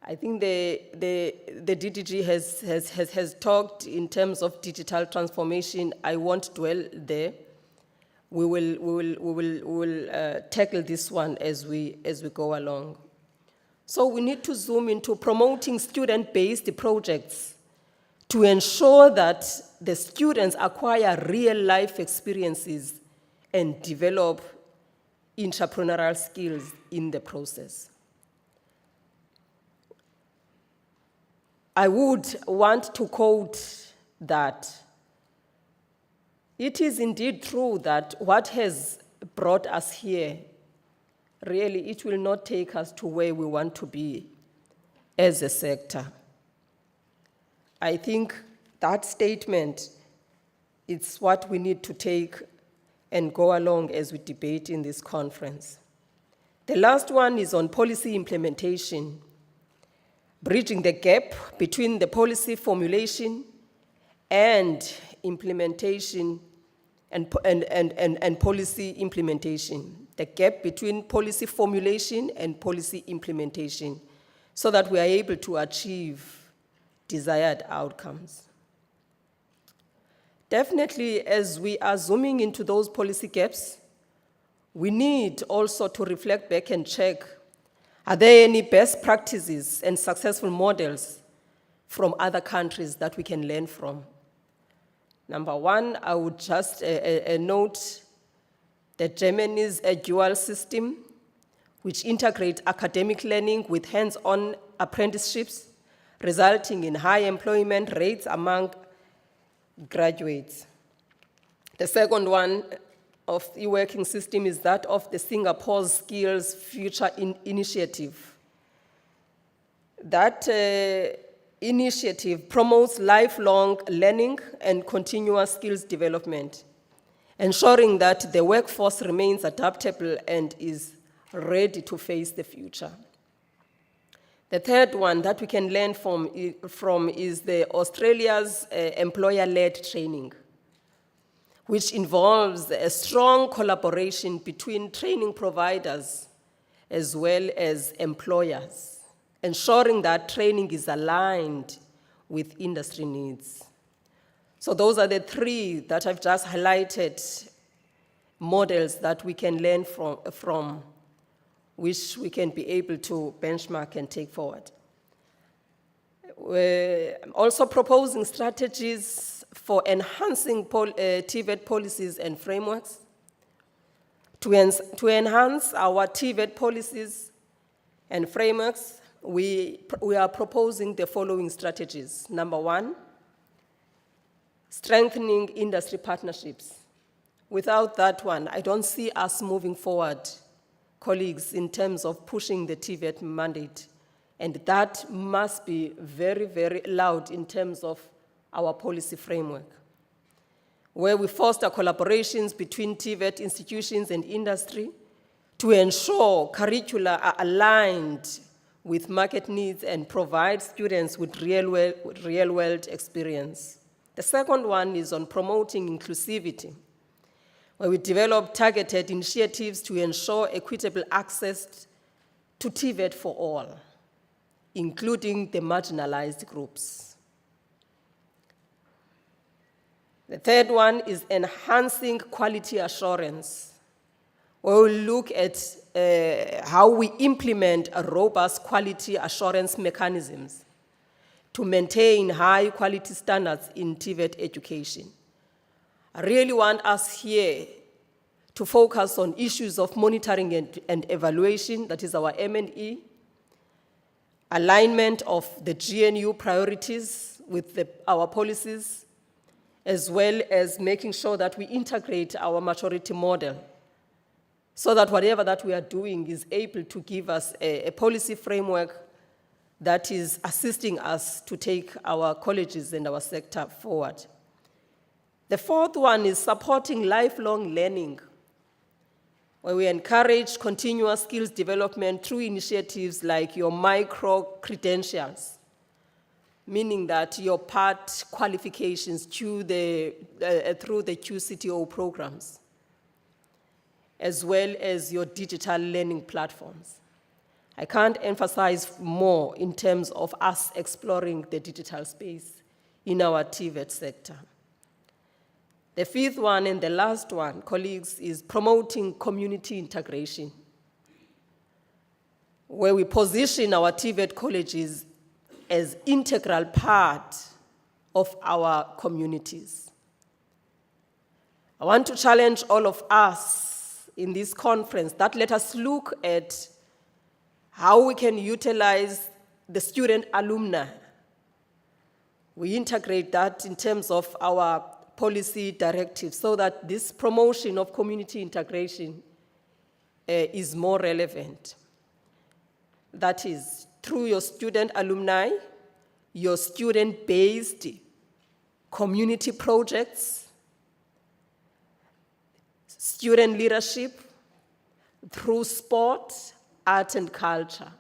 I think the DDG has talked in terms of digital transformation. I won't dwell there. We will tackle this one as we go along. So we need to zoom into promoting student-based projects to ensure that the students acquire real-life experiences and develop entrepreneurial skills in the process. I would want to quote that it is indeed true that what has brought us here, really, it will not take us to where we want to be as a sector. I think that statement, it's what we need to take and go along as we debate in this conference. The last one is on policy implementation, bridging the gap between the policy formulation and implementation and policy implementation, the gap between policy formulation and policy implementation, so that we are able to achieve desired outcomes. Definitely, as we are zooming into those policy gaps, we need also to reflect back and check, are there any best practices and successful models from other countries that we can learn from? Number one, I would just note that Germany's dual system, which integrates academic learning with hands-on apprenticeships, resulting in high employment rates among graduates. The second one of the working system is that of the Singapore Skills Future Initiative. That initiative promotes lifelong learning and continuous skills development, ensuring that the workforce remains adaptable and is ready to face the future. The third one that we can learn from is the Australia's employer-led training, which involves a strong collaboration between training providers as well as employers, ensuring that training is aligned with industry needs. So those are the three that I've just highlighted, models that we can learn from which we can be able to benchmark and take forward. We're also proposing strategies for enhancing TVET policies and frameworks. To enhance our TVET policies and frameworks, we are proposing the following strategies. Number one, strengthening industry partnerships. Without that one, I don't see us moving forward, colleagues, in terms of pushing the TVET mandate. And that must be very, very loud in terms of our policy framework, where we foster collaborations between TVET institutions and industry to ensure curricula are aligned with market needs and provide students with real-world experience. The second one is on promoting inclusivity, where we develop targeted initiatives to ensure equitable access to TVET for all, including the marginalized groups. The third one is enhancing quality assurance, where we look at how we implement a robust quality assurance mechanisms to maintain high quality standards in TVET education. I really want us here to focus on issues of monitoring and evaluation, that is our M&E, alignment of the GNU priorities with our policies, as well as making sure that we integrate our maturity model so that whatever that we are doing is able to give us a policy framework that is assisting us to take our colleges and our sector forward. The fourth one is supporting lifelong learning, where we encourage continuous skills development through initiatives like your micro-credentials, meaning that your part qualifications through the QCTO programs, as well as your digital learning platforms. I can't emphasize more in terms of us exploring the digital space in our TVET sector. The fifth one and the last one, colleagues, is promoting community integration, where we position our TVET colleges as integral part of our communities. I want to challenge all of us in this conference that let us look at how we can utilize the student alumni. We integrate that in terms of our policy directives so that this promotion of community integration is more relevant. That is through your student alumni, your student-based community projects, student leadership, through sport, art and culture,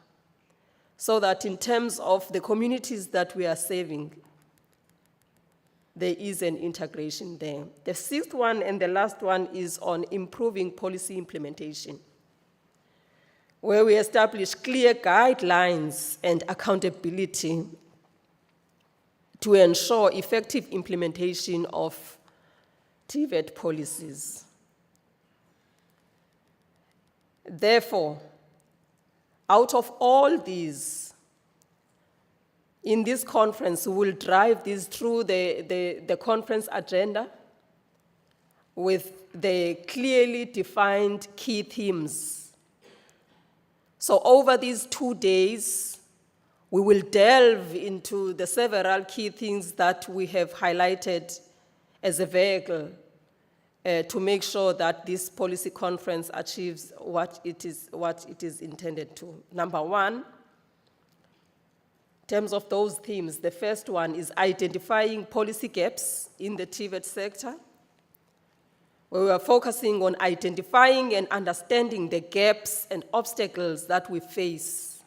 so that in terms of the communities that we are serving, there is an integration there. The sixth one and the last one is on improving policy implementation, where we establish clear guidelines and accountability to ensure effective implementation of TVET policies. Therefore, out of all these, in this conference, we will drive this through the conference agenda with the clearly defined key themes. So over these 2 days, we will delve into the several key things that we have highlighted as a vehicle to make sure that this policy conference achieves what it is intended to. Number one, in terms of those themes, the first one is identifying policy gaps in the TVET sector, where we are focusing on identifying and understanding the gaps and obstacles that we face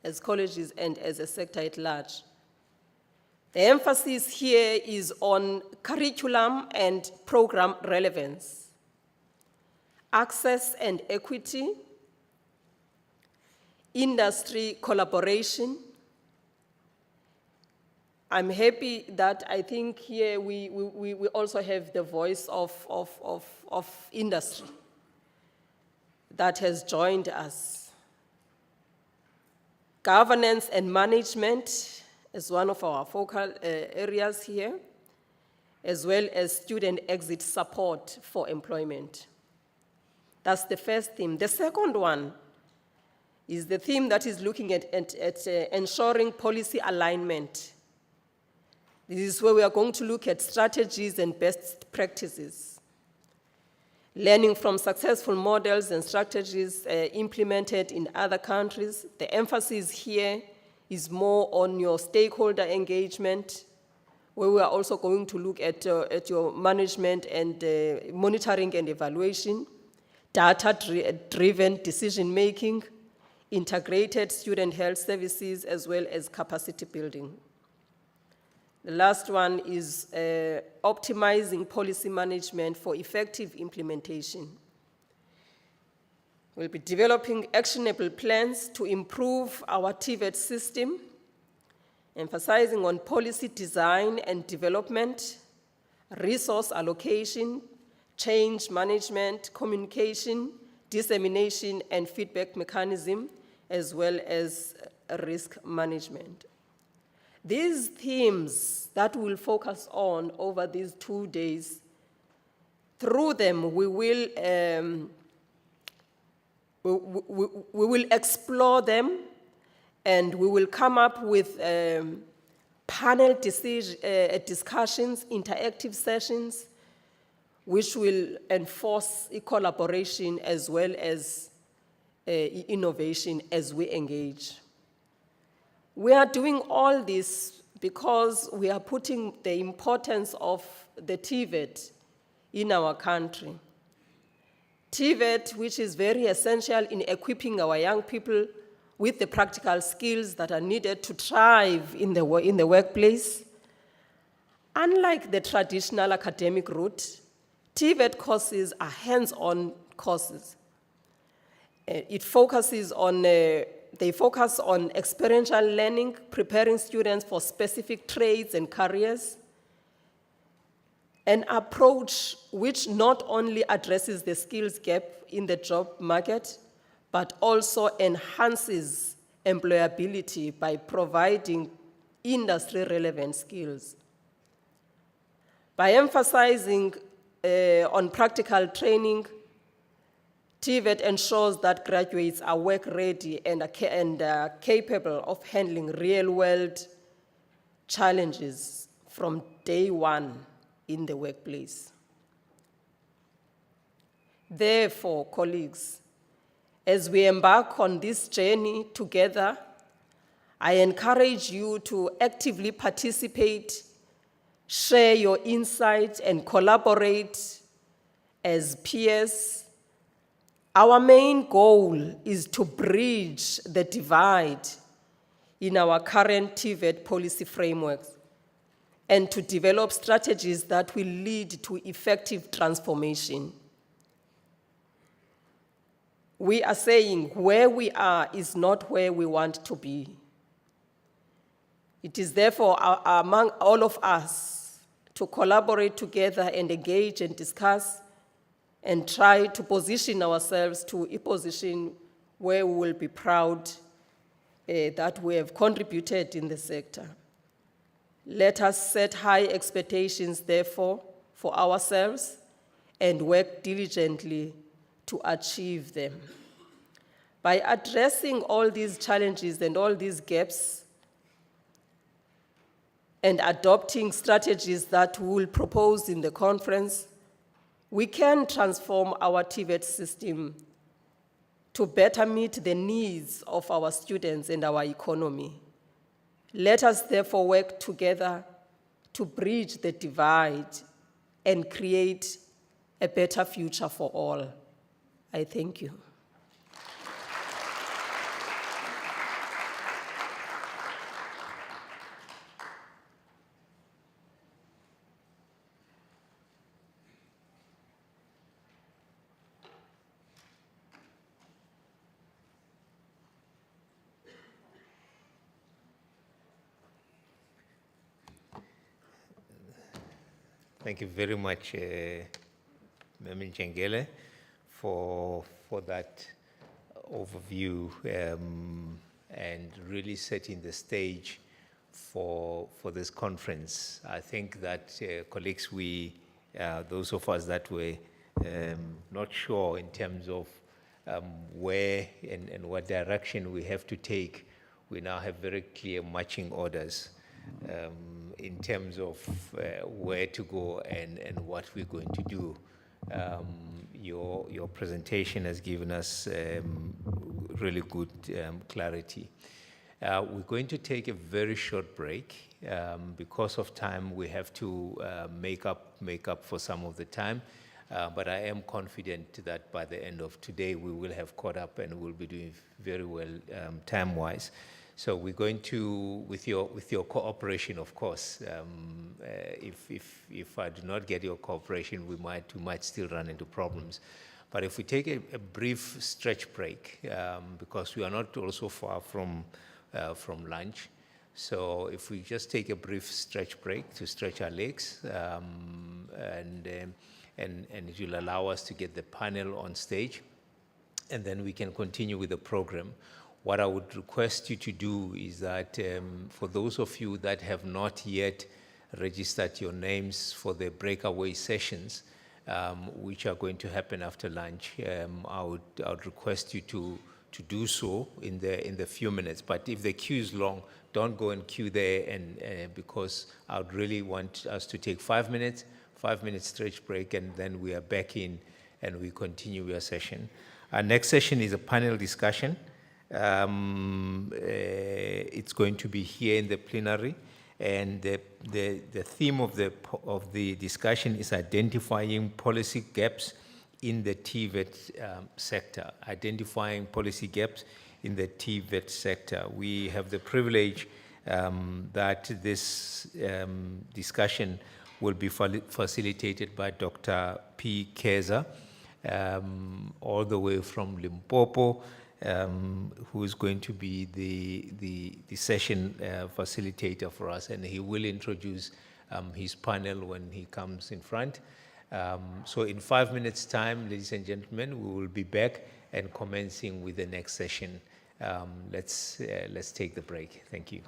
as colleges and as a sector at large. The emphasis here is on curriculum and program relevance, access and equity, industry collaboration. I'm happy that I think here we also have the voice of industry that has joined us. Governance and management is one of our focal areas here, as well as student exit support for employment. That's the first theme. The second one is the theme that is looking at ensuring policy alignment. This is where we are going to look at strategies and best practices, learning from successful models and strategies implemented in other countries. The emphasis here is more on your stakeholder engagement, where we are also going to look at your management and monitoring and evaluation, data-driven decision-making, integrated student health services, as well as capacity building. The last one is optimizing policy management for effective implementation. We'll be developing actionable plans to improve our TVET system, emphasizing on policy design and development, resource allocation, change management, communication, dissemination, and feedback mechanism, as well as risk management. These themes that we'll focus on over these 2 days, through them we will explore them, and we will come up with panel discussions, interactive sessions, which will enforce collaboration as well as innovation as we engage. We are doing all this because we are putting the importance of the TVET in our country. TVET, which is very essential in equipping our young people with the practical skills that are needed to thrive in the workplace. Unlike the traditional academic route, TVET courses are hands-on courses. They focus on experiential learning, preparing students for specific trades and careers, an approach which not only addresses the skills gap in the job market, but also enhances employability by providing industry-relevant skills. By emphasizing on practical training, TVET ensures that graduates are work-ready and are capable of handling real-world challenges from day one in the workplace. Therefore, colleagues, as we embark on this journey together, I encourage you to actively participate, share your insights, and collaborate as peers. Our main goal is to bridge the divide in our current TVET policy frameworks and to develop strategies that will lead to effective transformation. We are saying where we are is not where we want to be. It is therefore among all of us to collaborate together and engage and discuss and try to position ourselves to a position where we will be proud that we have contributed in the sector. Let us set high expectations, therefore, for ourselves and work diligently to achieve them. By addressing all these challenges and all these gaps and adopting strategies that we will propose in the conference, we can transform our TVET system to better meet the needs of our students and our economy. Let us therefore work together to bridge the divide and create a better future for all. I thank you. Thank you very much, Memi Njengele, for that overview and really setting the stage for this conference. I think that colleagues, those of us that were not sure in terms of where and what direction we have to take, we now have very clear marching orders in terms of where to go and what we're going to do. Your presentation has given us really good clarity. We're going to take a very short break. Because of time, we have to make up for some of the time. But I am confident that by the end of today, we will have caught up and we'll be doing very well time-wise. So we're going to, with your cooperation, of course. If I do not get your cooperation, we might still run into problems. But if we take a brief stretch break, because we are not also far from lunch, so if we just take a brief stretch break to stretch our legs, and it will allow us to get the panel on stage, and then we can continue with the program. What I would request you to do is that for those of you that have not yet registered your names for the breakaway sessions, which are going to happen after lunch, I would request you to do so in the few minutes. But if the queue is long, don't go and queue there, and because I would really want us to take 5 minutes, 5-minute stretch break, and then we are back in and we continue your session. Our next session is a panel discussion. It's going to be here in the plenary, And the theme of the discussion is identifying policy gaps in the TVET sector, identifying policy gaps in the TVET sector. We have the privilege that this discussion will be facilitated by Dr. P. Keza, all the way from Limpopo, who is going to be the session facilitator for us, and he will introduce his panel when he comes in front. So in 5 minutes' time, ladies and gentlemen, we will be back and commencing with the next session. Let's take the break. Thank you.